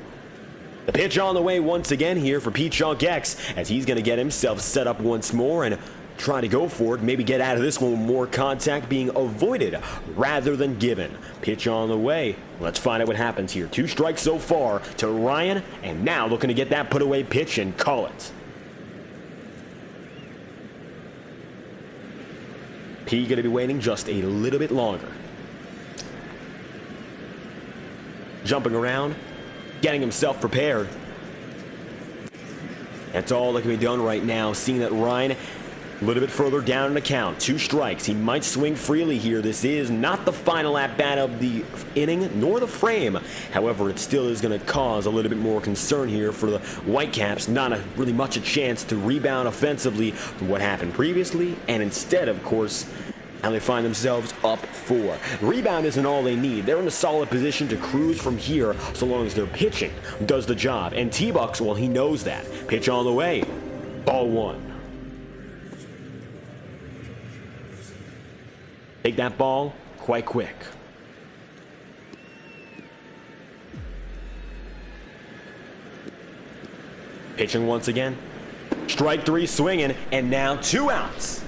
The pitch on the way once again here for Pete Chunk X, as he's going to get himself set up once more and try to go for it, maybe get out of this one with more contact being avoided rather than given. Pitch on the way. Let's find out what happens here. 2 strikes so far to Ryan, and now looking to get that put away pitch and call it. P going to be waiting just a little bit longer. Jumping around, getting himself prepared. That's all that can be done right now, seeing that Ryan a little bit further down in the count. 2 strikes. He might swing freely here. This is not the final at-bat of the inning, nor the frame. However, it still is going to cause a little bit more concern here for the Whitecaps. Not really much a chance to rebound offensively from what happened previously, and instead, of course, now they find themselves up 4. Rebound isn't all they need. They're in a solid position to cruise from here so long as their pitching does the job. And T-Bucks, well, he knows that. Pitch on the way. Ball 1. Take that ball quite quick. Pitching once again. Strike 3 swinging, and now 2 outs.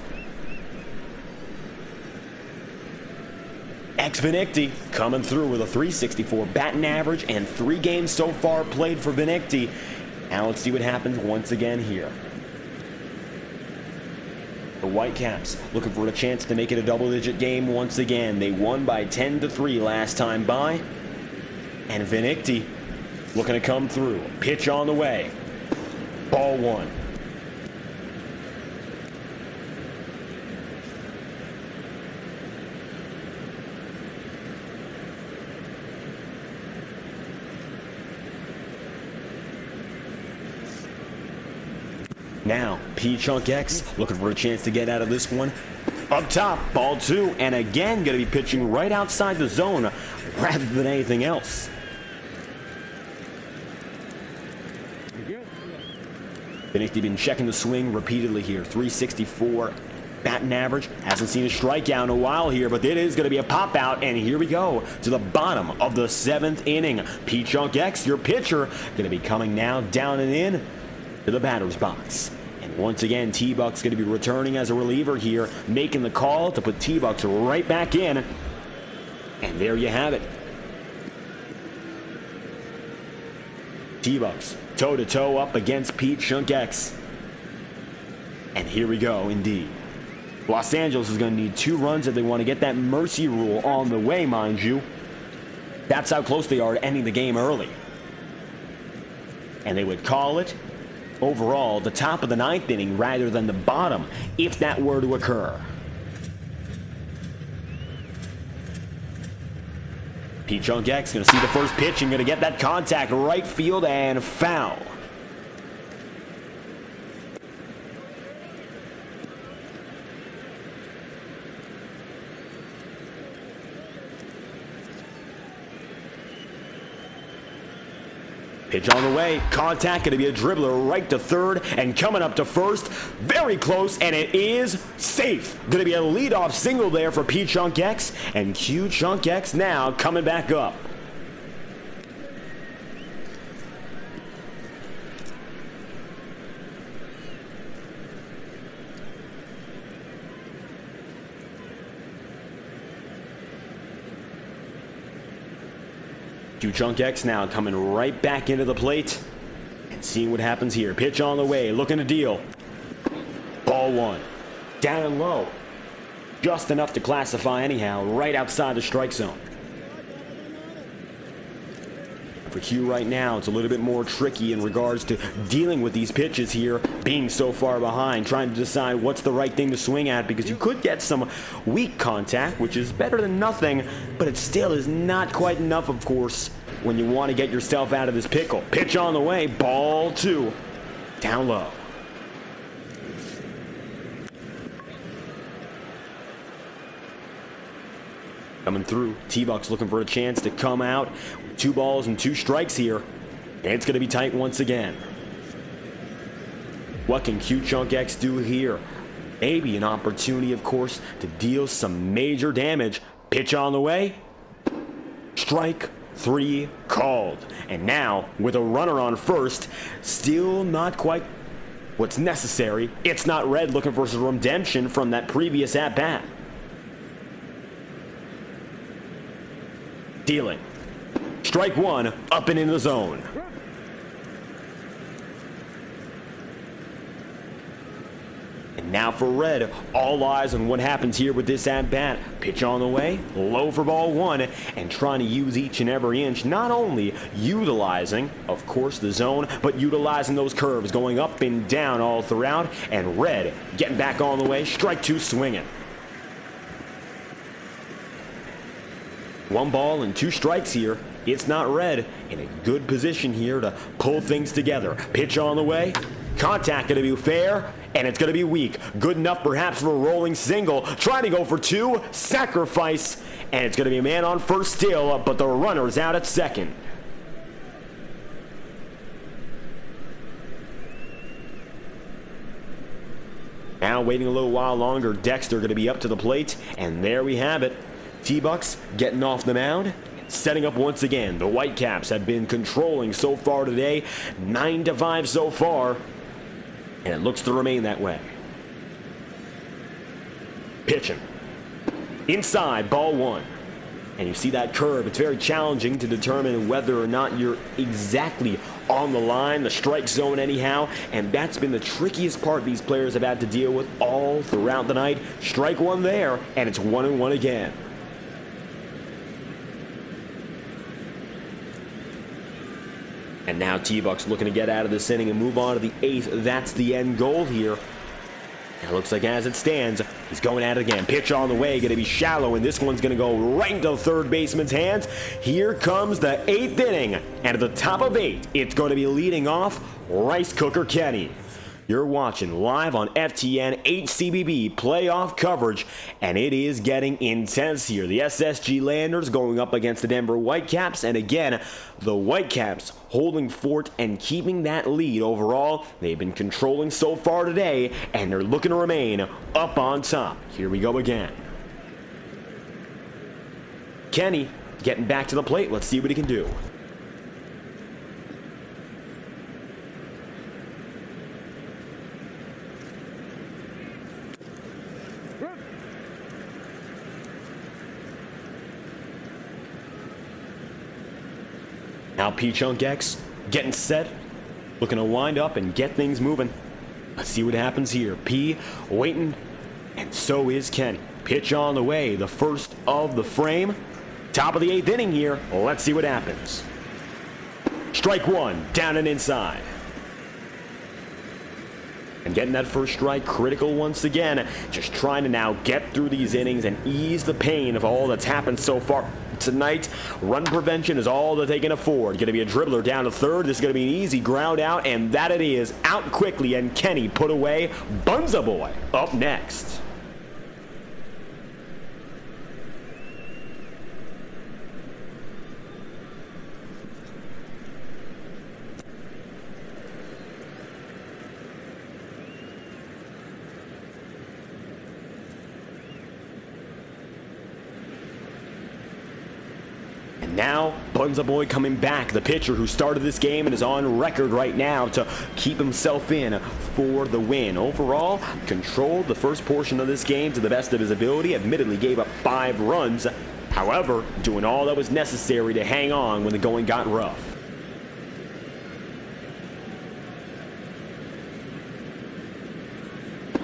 Vinicti coming through with a .364 batting average and 3 games so far played for Vinicti. Now let's see what happens once again here. The Whitecaps looking for a chance to make it a double-digit game once again. They won by 10-3 last time by. And Vinicti looking to come through. Pitch on the way. Ball 1. Now, P-Chunk X looking for a chance to get out of this one. Up top, ball 2, and again going to be pitching right outside the zone rather than anything else. Vinicti been checking the swing repeatedly here. .364 batting average. Hasn't seen a strikeout in a while here, but it is going to be a pop out, and here we go to the bottom of the 7th inning. P-Chunk X, your pitcher, going to be coming now down and in to the batter's box. And once again, T-Bucks going to be returning as a reliever here, making the call to put T-Bucks right back in. And there you have it. T-Bucks toe-to-toe up against P-Chunk X. And here we go, indeed. Los Angeles is going to need 2 runs if they want to get that mercy rule on the way, mind you. That's how close they are to ending the game early. And they would call it overall the top of the 9th inning rather than the bottom if that were to occur. P-Chunk X going to see the first pitch and going to get that contact right field and foul. Pitch on the way, contact, going to be a dribbler right to third and coming up to first. Very close, and it is safe. Going to be a leadoff single there for P-Chunk X, and Q-Chunk X now coming back up. Q-Chunk X now coming right back into the plate and seeing what happens here. Pitch on the way, looking to deal. Ball 1. Down and low. Just enough to classify anyhow, right outside the strike zone. For Q right now, it's a little bit more tricky in regards to dealing with these pitches here, being so far behind, trying to decide what's the right thing to swing at, because you could get some weak contact, which is better than nothing, but it still is not quite enough, of course, when you want to get yourself out of this pickle. Pitch on the way, ball 2, down low. Coming through, T-Bucks looking for a chance to come out with 2 balls and 2 strikes here. And it's going to be tight once again. What can Q-Chunk X do here? Maybe an opportunity, of course, to deal some major damage. Pitch on the way. Strike 3 called. And now, with a runner on first, still not quite what's necessary. It's not red, looking for some redemption from that previous at-bat. Dealing. Strike one, up and in the zone. And now for red, all eyes on what happens here with this at-bat. Pitch on the way, low for ball one, and trying to use each and every inch, not only utilizing, of course, the zone, but utilizing those curves, going up and down all throughout, and red getting back on the way, strike two swinging. 1 ball and 2 strikes here. It's not red, in a good position here to pull things together. Pitch on the way, contact going to be fair, and it's going to be weak. Good enough perhaps for a rolling single. Trying to go for 2, sacrifice, and it's going to be a man on first still, but the runner's out at second. Now waiting a little while longer, Dexter going to be up to the plate, and there we have it. T-Bucks getting off the mound, setting up once again. The Whitecaps have been controlling so far today, 9-5 so far, and it looks to remain that way. Pitching. Inside, ball one. And you see that curve. It's very challenging to determine whether or not you're exactly on the line, the strike zone anyhow, and that's been the trickiest part these players have had to deal with all throughout the night. Strike one there, and it's 1-1 again. And now T-Bucks looking to get out of this inning and move on to the 8th. That's the end goal here. And it looks like as it stands, he's going at it again. Pitch on the way, going to be shallow, and this one's going to go right into the third baseman's hands. Here comes the 8th inning. And at the top of 8, it's going to be leading off Rice Cooker Kenny. You're watching live on FTN HCBB playoff coverage, and it is getting intense here. The SSG Landers going up against the Denver Whitecaps, and again, the Whitecaps holding fort and keeping that lead overall. They've been controlling so far today, and they're looking to remain up on top. Here we go again. Kenny getting back to the plate. Let's see what he can do. Now P-Chunk X getting set, looking to wind up and get things moving. Let's see what happens here. P waiting, and so is Kenny. Pitch on the way, the first of the frame. Top of the 8th inning here. Let's see what happens. Strike one, down and inside. And getting that first strike, critical once again. Just trying to now get through these innings and ease the pain of all that's happened so far tonight. Run prevention is all that they can afford. Going to be a dribbler down to third. This is going to be an easy ground out, and that it is. Out quickly, and Kenny put away. Bunza Boy up next. Now, Bunza Boy coming back, the pitcher who started this game and is on record right now to keep himself in for the win. Overall, controlled the first portion of this game to the best of his ability, admittedly gave up 5 runs. However, doing all that was necessary to hang on when the going got rough.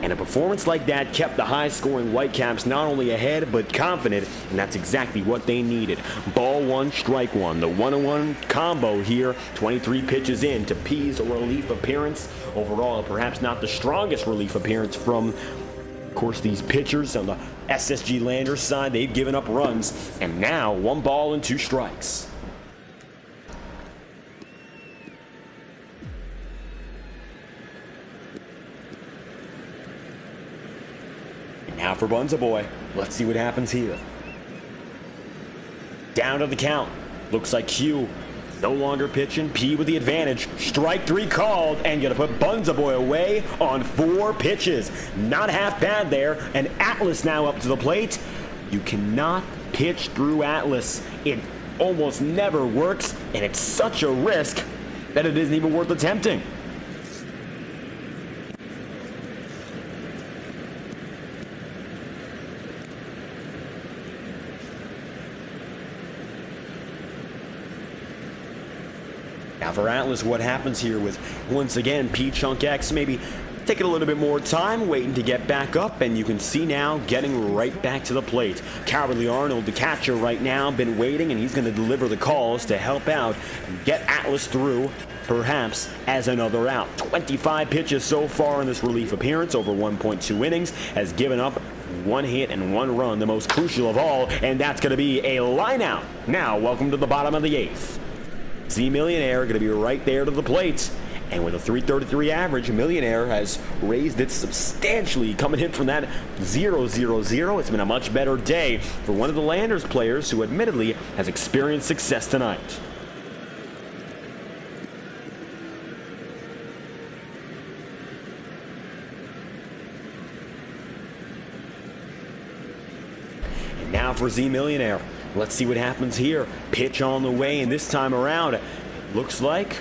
And a performance like that kept the high-scoring Whitecaps not only ahead, but confident, and that's exactly what they needed. Ball one, strike one. The 1-1 combo here, 23 pitches in to P's relief appearance. Overall, perhaps not the strongest relief appearance from, of course, these pitchers on the SSG Landers side. They've given up runs, and now 1 ball and 2 strikes. Now for Bunza Boy. Let's see what happens here. Down to the count. Looks like Q no longer pitching. P with the advantage. Strike 3 called, and gonna put Bunza Boy away on 4 pitches. Not half bad there. And Atlas now up to the plate. You cannot pitch through Atlas. It almost never works, and it's such a risk that it isn't even worth attempting. Now for Atlas, what happens here with, once again, P-Chunk X maybe taking a little bit more time, waiting to get back up, and you can see now getting right back to the plate. Cowardly Arnold, the catcher right now, been waiting, and he's going to deliver the calls to help out and get Atlas through, perhaps as another out. 25 pitches so far in this relief appearance, over 1.2 innings, has given up 1 hit and 1 run, the most crucial of all, and that's going to be a line out. Now, welcome to the bottom of the 8th. Z Millionaire going to be right there to the plate. And with a 333 average, Millionaire has raised it substantially, coming in from that 0-0-0. It's been a much better day for one of the Landers players who admittedly has experienced success tonight. And now for Z Millionaire. Let's see what happens here. Pitch on the way, and this time around, it looks like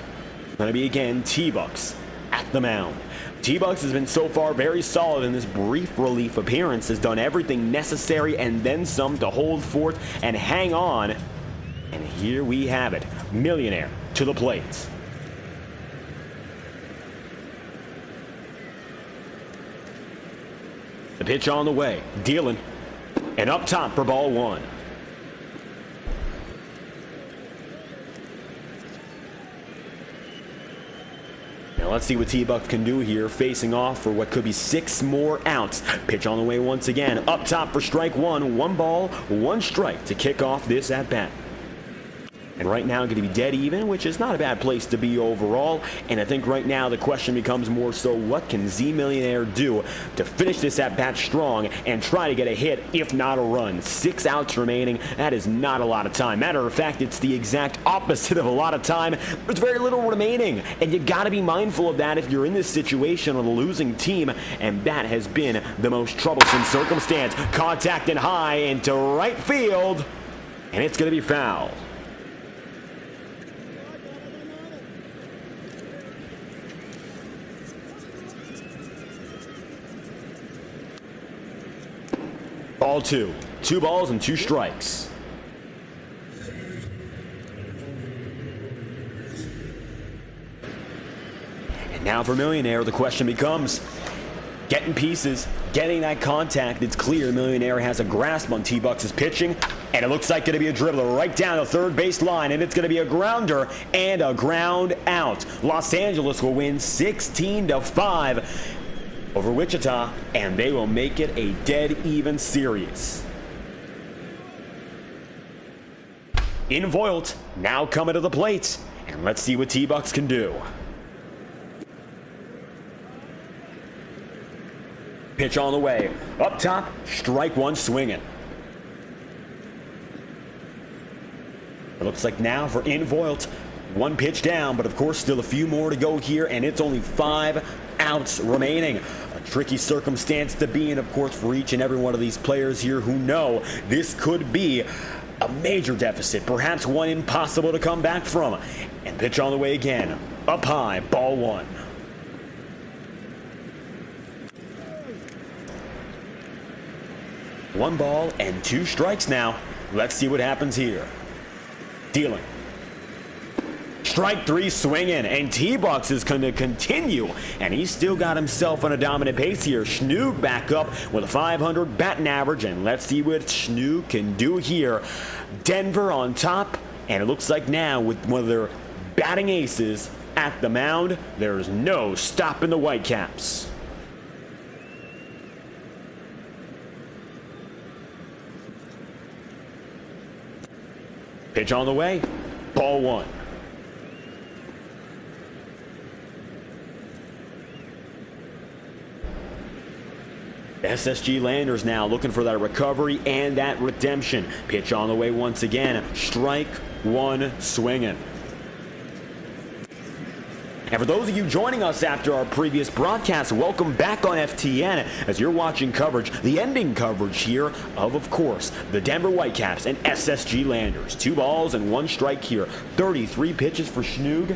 going to be again T-Bucks at the mound. T-Bucks has been so far very solid in this brief relief appearance, has done everything necessary and then some to hold forth and hang on. And here we have it. Millionaire to the plate. The pitch on the way, dealing, and up top for ball 1. Now let's see what T-Bucks can do here, facing off for what could be 6 more outs. Pitch on the way once again. Up top for strike 1. 1 ball, 1 strike to kick off this at-bat. And right now going to be dead even, which is not a bad place to be overall. And I think right now the question becomes more so, what can Z Millionaire do to finish this at-bat strong and try to get a hit, if not a run? 6 outs remaining. That is not a lot of time. Matter of fact, it's the exact opposite of a lot of time. There's very little remaining, and you got to be mindful of that if you're in this situation on a losing team, and that has been the most troublesome circumstance. Contact and high into right field, and it's going to be foul. Ball 2. 2 balls and 2 strikes. And now for Millionaire, the question becomes, getting pieces, getting that contact. It's clear Millionaire has a grasp on T-Bucks' pitching, and it looks like going to be a dribbler right down the third base line, and it's going to be a grounder and a ground out. Los Angeles will win 16-5 over Wichita, and they will make it a dead-even series. In Voilt, now coming to the plate, and let's see what T-Bucks can do. Pitch on the way. Up top, strike 1 swinging. It looks like now for In Voilt, 1 pitch down, but of course still a few more to go here, and it's only 5 outs remaining. A tricky circumstance to be in, of course, for each and every one of these players here who know this could be a major deficit, perhaps one impossible to come back from. And pitch on the way again. Up high, ball 1. One ball and 2 strikes now. Let's see what happens here. Dealing. Strike 3 swinging, and T-Bucks is going to continue, and he's still got himself on a dominant pace here. Schnoog back up with a 500 batting average, and let's see what Schnoog can do here. Denver on top, and it looks like now with one of their batting aces at the mound, there's no stopping the Whitecaps. Pitch on the way, ball 1. SSG Landers now looking for that recovery and that redemption. Pitch on the way once again. Strike 1 swinging. And for those of you joining us after our previous broadcast, welcome back on FTN as you're watching coverage, the ending coverage here of course, the Denver Whitecaps and SSG Landers. 2 balls and 1 strike here. 33 pitches for Schnoog,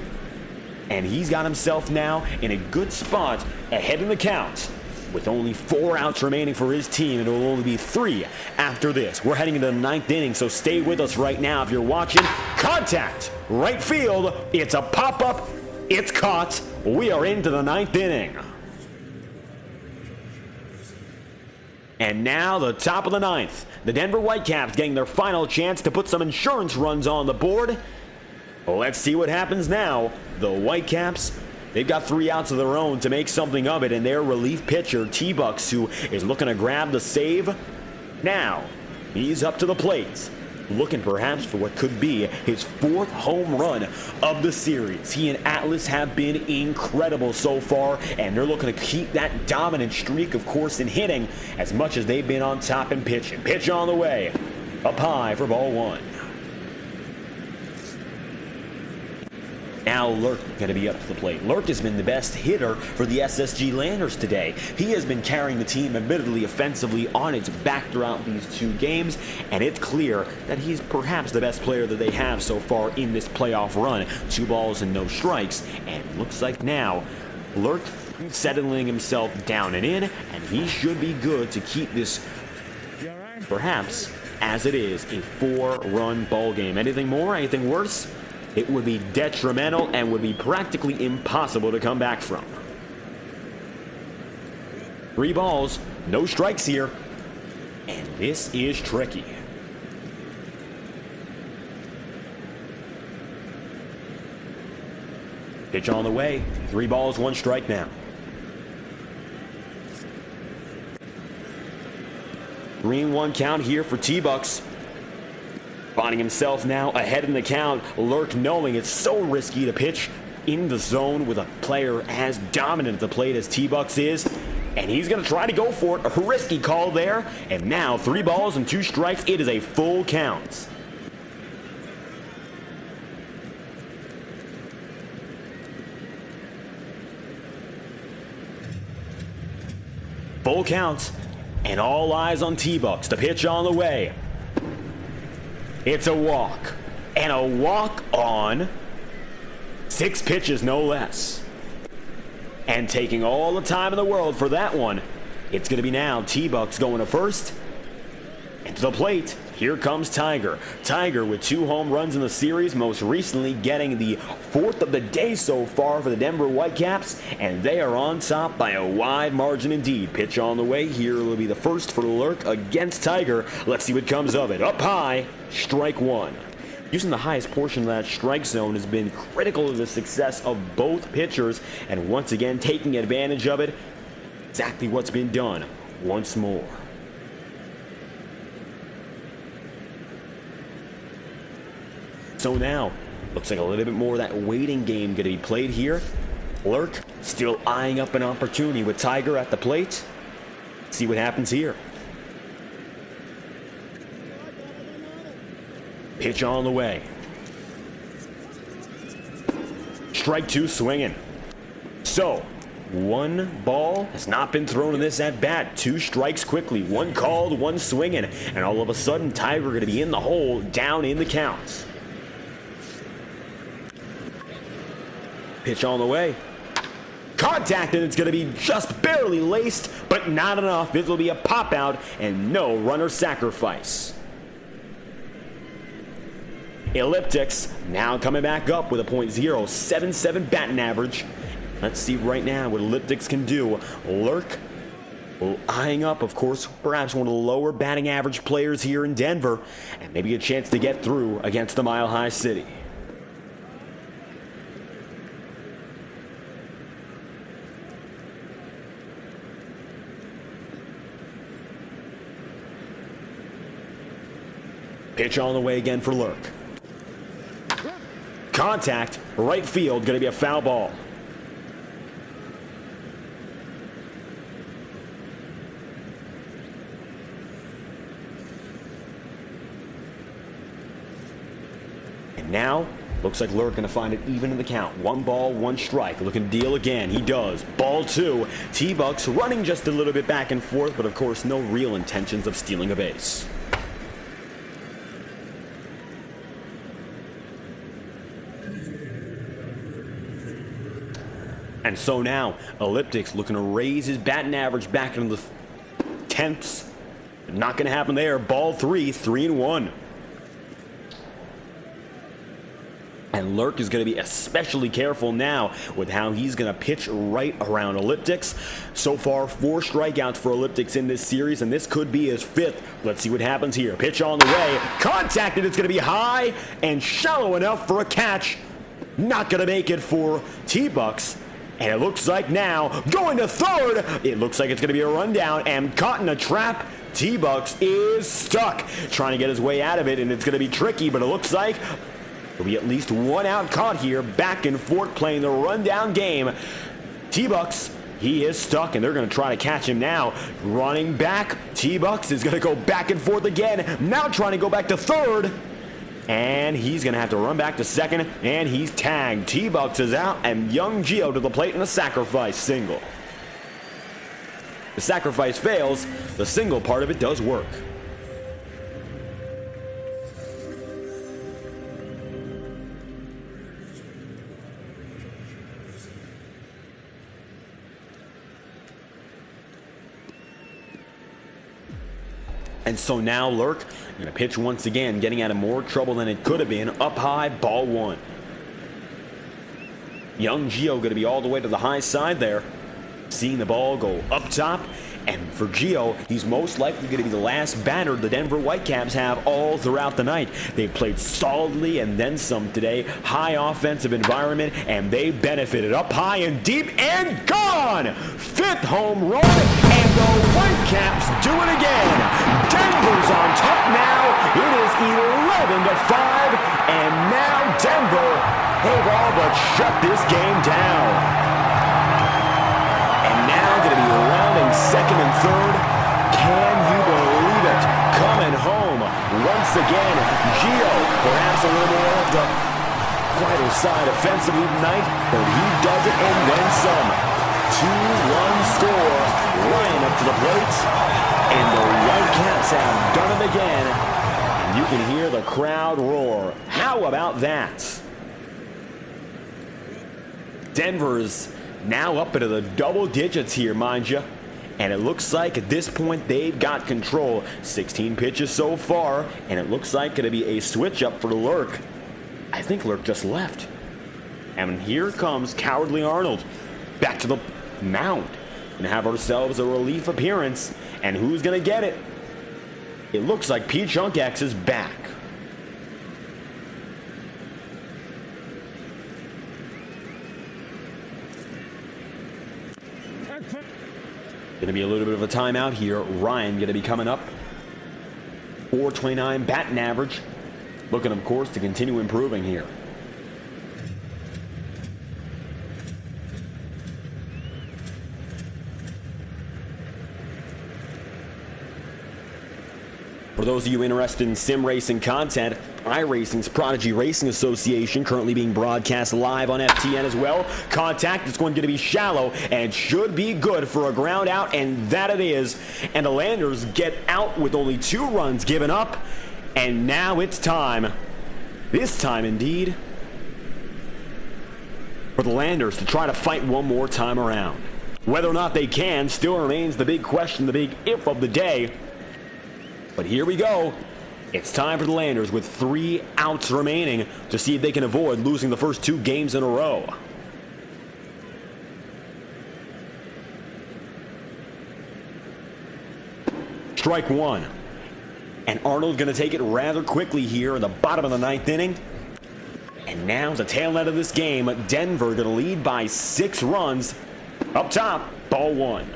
and he's got himself now in a good spot ahead in the count. with only 4 outs remaining for his team, and it will only be 3 after this. We're heading into the 9th inning, so stay with us right now if you're watching. Contact! Right field. It's a pop-up. It's caught. We are into the 9th inning. And now the top of the 9th. The Denver Whitecaps getting their final chance to put some insurance runs on the board. Let's see what happens now. The Whitecaps, they've got 3 outs of their own to make something of it, and their relief pitcher, T-Bucks, who is looking to grab the save. Now, he's up to the plate, looking perhaps for what could be his 4th home run of the series. He and Atlas have been incredible so far, and they're looking to keep that dominant streak, of course, in hitting as much as they've been on top in pitching. Pitch on the way, up high for ball 1. Now Lurk going to be up to the plate. Lurk has been the best hitter for the SSG Landers today. He has been carrying the team admittedly offensively on its back throughout these 2 games, and it's clear that he's perhaps the best player that they have so far in this playoff run. 2 balls and no strikes, and looks like now Lurk settling himself down and in, and he should be good to keep this perhaps, as it is, a 4-run ball game. Anything more, anything worse? It would be detrimental and would be practically impossible to come back from. 3 balls, no strikes here, and this is tricky. Pitch on the way, 3 balls, 1 strike now. 3-1 count here for T-Bucks. Finding himself now ahead in the count. Lurk knowing it's so risky to pitch in the zone with a player as dominant at the plate as T-Bucks is. And he's going to try to go for it. A risky call there. And now 3 balls and 2 strikes. It is a full count. Full count. And all eyes on T-Bucks. The pitch on the way. It's a walk, and a walk on 6 pitches, no less. And taking all the time in the world for that one, it's going to be now T-Bucks going to first. And to the plate, here comes Tiger. Tiger with 2 home runs in the series, most recently getting the 4th of the day so far for the Denver Whitecaps, and they are on top by a wide margin indeed. Pitch on the way. Here will be the first for Lurk against Tiger. Let's see what comes of it. Up high, strike 1. Using the highest portion of that strike zone has been critical to the success of both pitchers, and once again taking advantage of it. Exactly what's been done once more. So now, looks like a little bit more of that waiting game going to be played here. Lurk still eyeing up an opportunity with Tiger at the plate. See what happens here. Pitch on the way. Strike 2 swinging. So, 1 ball has not been thrown in this at-bat. 2 strikes quickly. 1 called, 1 swinging. And all of a sudden, Tiger going to be in the hole, down in the count. Pitch on the way. Contact, and it's going to be just barely laced, but not enough. This will be a pop out and no runner sacrifice. Elliptics now coming back up with a .077 batting average. Let's see right now what Elliptics can do. Lurk eyeing up, of course, perhaps one of the lower batting average players here in Denver, and maybe a chance to get through against the Mile High City. Pitch on the way again for Lurk. Contact, right field, going to be a foul ball. And now, looks like Lurk going to find it even in the count. 1 ball, 1 strike. Looking to deal again. He does. Ball 2. T-Bucks running just a little bit back and forth, but of course no real intentions of stealing a base. And so now, Elliptics looking to raise his batting average back into the tenths. Not going to happen there. Ball 3, 3-1. And Lurk is going to be especially careful now with how he's going to pitch right around Elliptics. So far, 4 strikeouts for Elliptics in this series, and this could be his 5th. Let's see what happens here. Pitch on the way. Contacted. It's going to be high and shallow enough for a catch. Not going to make it for T-Bucks. And it looks like now, going to third, it looks like it's going to be a rundown and caught in a trap. T-Bucks is stuck, trying to get his way out of it, and it's going to be tricky, but it looks like there'll be at least 1 out caught here, back and forth playing the rundown game. T-Bucks, he is stuck, and they're going to try to catch him now. Running back, T-Bucks is going to go back and forth again, now trying to go back to third. And he's going to have to run back to second, and he's tagged. T-Bucks is out, and young Gio to the plate in a sacrifice single. The sacrifice fails. The single part of it does work. And so now Lurk going to pitch once again, getting out of more trouble than it could have been. Up high, ball 1. Young Gio going to be all the way to the high side there. Seeing the ball go up top. And for Gio, he's most likely going to be the last batter the Denver Whitecaps have all throughout the night. They've played solidly and then some today. High offensive environment, and they benefited. Up high and deep and gone! 5th home run, and the Whitecaps do it again. Denver's on top now. It is 11-5, and now Denver have all but shut this game down. Going to be rounding second and third. Can you believe it? Coming home once again. Gio, perhaps a little more of the quieter side offensively tonight, but he does it and then some. 2-run score. Ryan up to the plate, and the Whitecaps have done it again. And you can hear the crowd roar. How about that? Denver's now up into the double digits here, mind you. And it looks like at this point they've got control. 16 pitches so far, and it looks like going to be a switch up for Lurk. I think Lurk just left. And here comes Cowardly Arnold back to the mound. And have ourselves a relief appearance. And who's going to get it? It looks like P. Chunk X is back. Going to be a little bit of a timeout here. Ryan going to be coming up. 429 batting average. Looking, of course, to continue improving here. For those of you interested in sim racing content, iRacing's Prodigy Racing Association currently being broadcast live on FTN as well. Contact is going to be shallow and should be good for a ground out, and that it is. And the Landers get out with only 2 runs given up, and now it's time. This time indeed for the Landers to try to fight one more time around. Whether or not they can still remains the big question, the big if of the day. But here we go. It's time for the Landers with 3 outs remaining to see if they can avoid losing the first 2 games in a row. Strike 1. And Arnold going to take it rather quickly here in the bottom of the 9th inning. And now the tail end of this game, Denver going to lead by 6 runs. Up top, ball 1.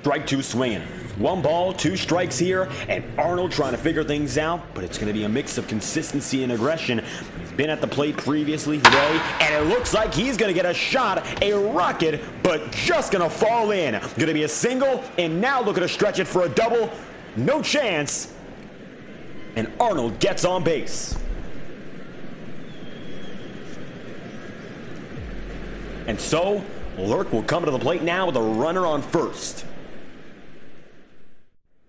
Strike 2 swinging. 1 ball, 2 strikes here, and Arnold trying to figure things out, but it's going to be a mix of consistency and aggression. He's been at the plate previously today, and it looks like he's going to get a shot, a rocket, but just going to fall in. Going to be a single, and now looking to stretch it for a double. No chance. And Arnold gets on base. And so, Lurk will come to the plate now with a runner on first.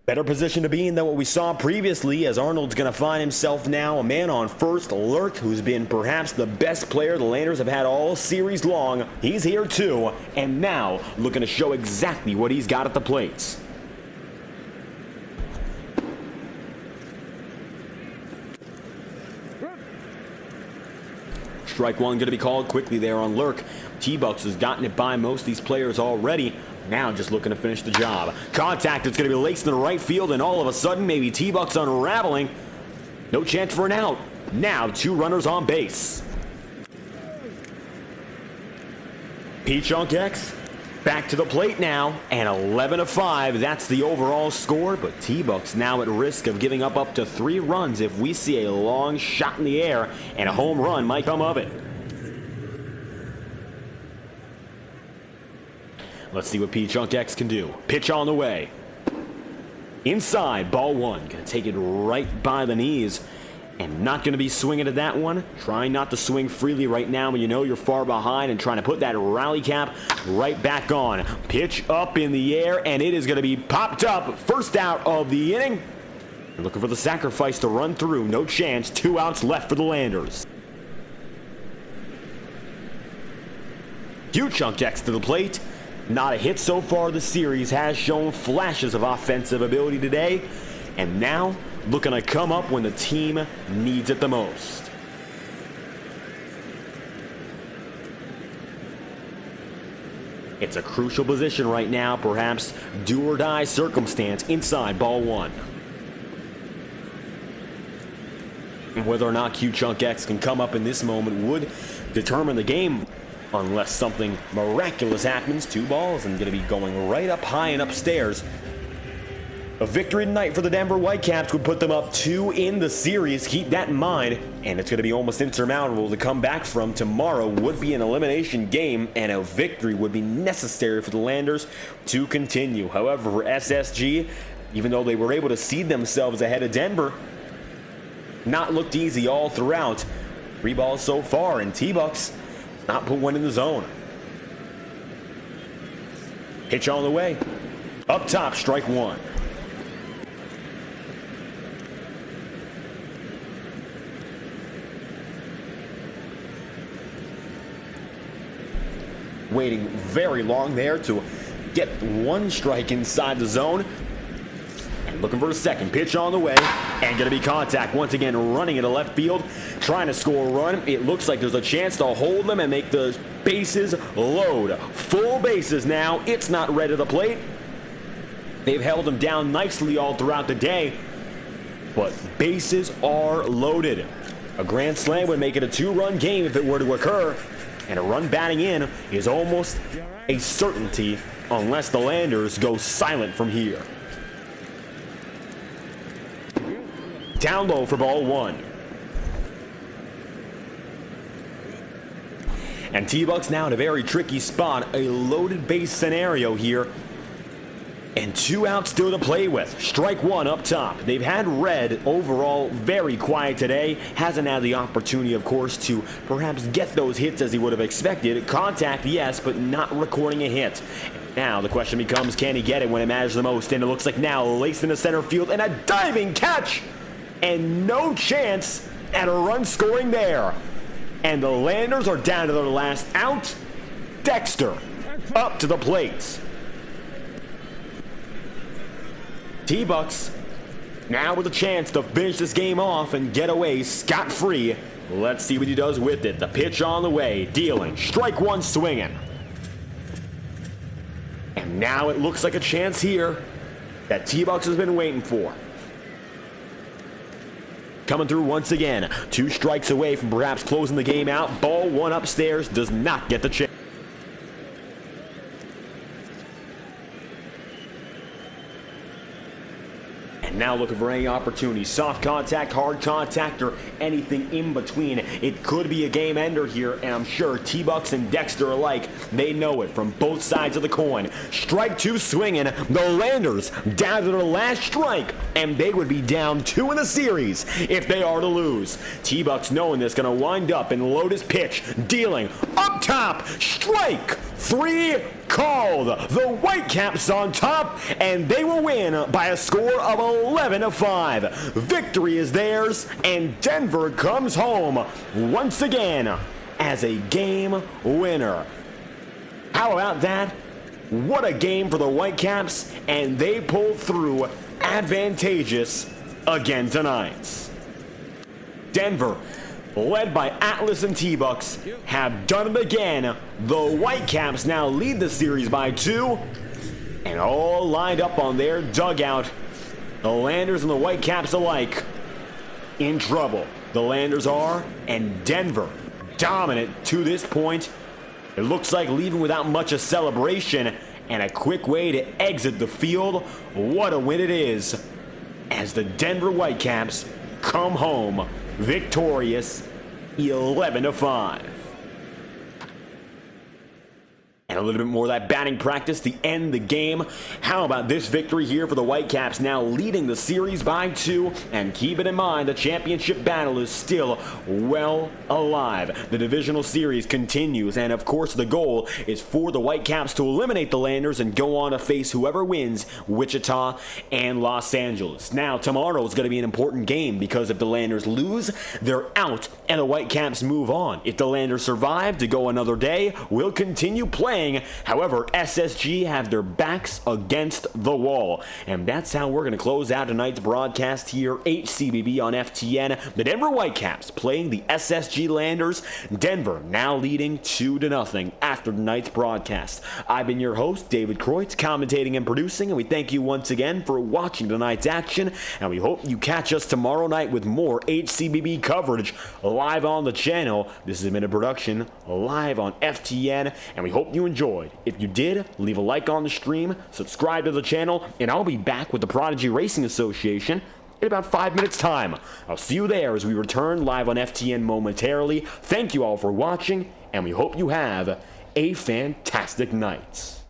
Better position to be in than what we saw previously, as Arnold's going to find himself now a man on first. Lurk, who's been perhaps the best player the Landers have had all series long, he's here too, and now looking to show exactly what he's got at the plates. Strike one going to be called quickly there on Lurk. T-Bucks has gotten it by most of these players already. Now just looking to finish the job. Contact is going to be laced in the right field, and all of a sudden, maybe T-Bucks unraveling. No chance for an out. Now, 2 runners on base. P-Chunk X back to the plate now, and 11-5. That's the overall score, but T-Bucks now at risk of giving up to 3 runs if we see a long shot in the air, and a home run might come of it. Let's see what P-Chunk X can do. Pitch on the way. Inside, ball 1. Gonna take it right by the knees. And not gonna be swinging at that one. Trying not to swing freely right now when you know you're far behind, and trying to put that rally cap right back on. Pitch up in the air, and it is gonna be popped up. First out of the inning. Looking for the sacrifice to run through. No chance. 2 outs left for the Landers. P-Chunk X to the plate. Not a hit so far this series, has shown flashes of offensive ability today, and now looking to come up when the team needs it the most. It's a crucial position right now, perhaps do or die circumstance. Inside, ball 1. And whether or not P-Chunk X can come up in this moment would determine the game. Unless something miraculous happens. 2 balls and going to be going right up high and upstairs. A victory tonight for the Denver Whitecaps would put them up 2 in the series. Keep that in mind. And it's going to be almost insurmountable to come back from. Tomorrow would be an elimination game, and a victory would be necessary for the Landers to continue. However, for SSG, even though they were able to seed themselves ahead of Denver, not looked easy all throughout. 3 balls so far, and T-Bucks not put one in the zone. Pitch on the way. Up top, strike 1. Waiting very long there to get 1 strike inside the zone. And looking for a second. Pitch on the way. And going to be contact once again, running into left field, trying to score a run. It looks like there's a chance to hold them and make the bases load. Full bases now. It's not red to the plate. They've held them down nicely all throughout the day, but bases are loaded. A grand slam would make it a 2-run game if it were to occur, and a run batting in is almost a certainty unless the Landers go silent from here. Down low for ball 1. And T-Bucks now in a very tricky spot. A loaded base scenario here. And 2 outs still to play with. Strike 1 up top. They've had Red overall very quiet today. Hasn't had the opportunity, of course, to perhaps get those hits as he would have expected. Contact, yes, but not recording a hit. Now the question becomes, can he get it when it matters the most? And it looks like now laced into center field, and a diving catch! And no chance at a run scoring there. And the Landers are down to their last out. Dexter up to the plate. T-Bucks now with a chance to finish this game off and get away scot-free. Let's see what he does with it. The pitch on the way, dealing. Strike 1 swinging. And now it looks like a chance here that T-Bucks has been waiting for. Coming through once again. 2 strikes away from perhaps closing the game out. Ball 1 upstairs, does not get the chance. And now looking for any opportunity. Soft contact, hard contact, or anything in between. It could be a game ender here, and I'm sure T-Bucks and Dexter alike, they know it from both sides of the coin. Strike 2 swinging. The Landers down to their last strike, and they would be down 2 in the series if they are to lose. T-Bucks knowing this, going to wind up and load his pitch, dealing up top. Strike 3 called. The Whitecaps on top, and they will win by a score of 11-5. Victory is theirs, and Denver comes home once again as a game winner. How about that? What a game for the Whitecaps, and they pulled through advantageous again tonight. Denver, led by Atlas and T-Bucks, have done it again. The Whitecaps now lead the series by 2, and all lined up on their dugout. The Landers and the Whitecaps alike in trouble. The Landers are, and Denver dominant to this point. It looks like leaving without much of celebration, and a quick way to exit the field. What a win it is, as the Denver Whitecaps come home victorious 11-5. And a little bit more of that batting practice to end the game. How about this victory here for the Whitecaps, now leading the series by 2? And keep it in mind, the championship battle is still well alive. The divisional series continues, and of course the goal is for the Whitecaps to eliminate the Landers and go on to face whoever wins Wichita and Los Angeles. Now tomorrow is going to be an important game, because if the Landers lose, they're out and the Whitecaps move on. If the Landers survive to go another day, we'll continue playing. However, SSG have their backs against the wall. And that's how we're going to close out tonight's broadcast here, HCBB on FTN. The Denver Whitecaps playing the SSG Landers. Denver now leading 2-0 after tonight's broadcast. I've been your host, David Kreutz, commentating and producing, and we thank you once again for watching tonight's action, and we hope you catch us tomorrow night with more HCBB coverage live on the channel. This has been a production live on FTN, and we hope you enjoyed. If you did, leave a like on the stream, subscribe to the channel, and I'll be back with the Prodigy Racing Association in about 5 minutes time. I'll see you there as we return live on FTN momentarily. Thank you all for watching, and we hope you have a fantastic night.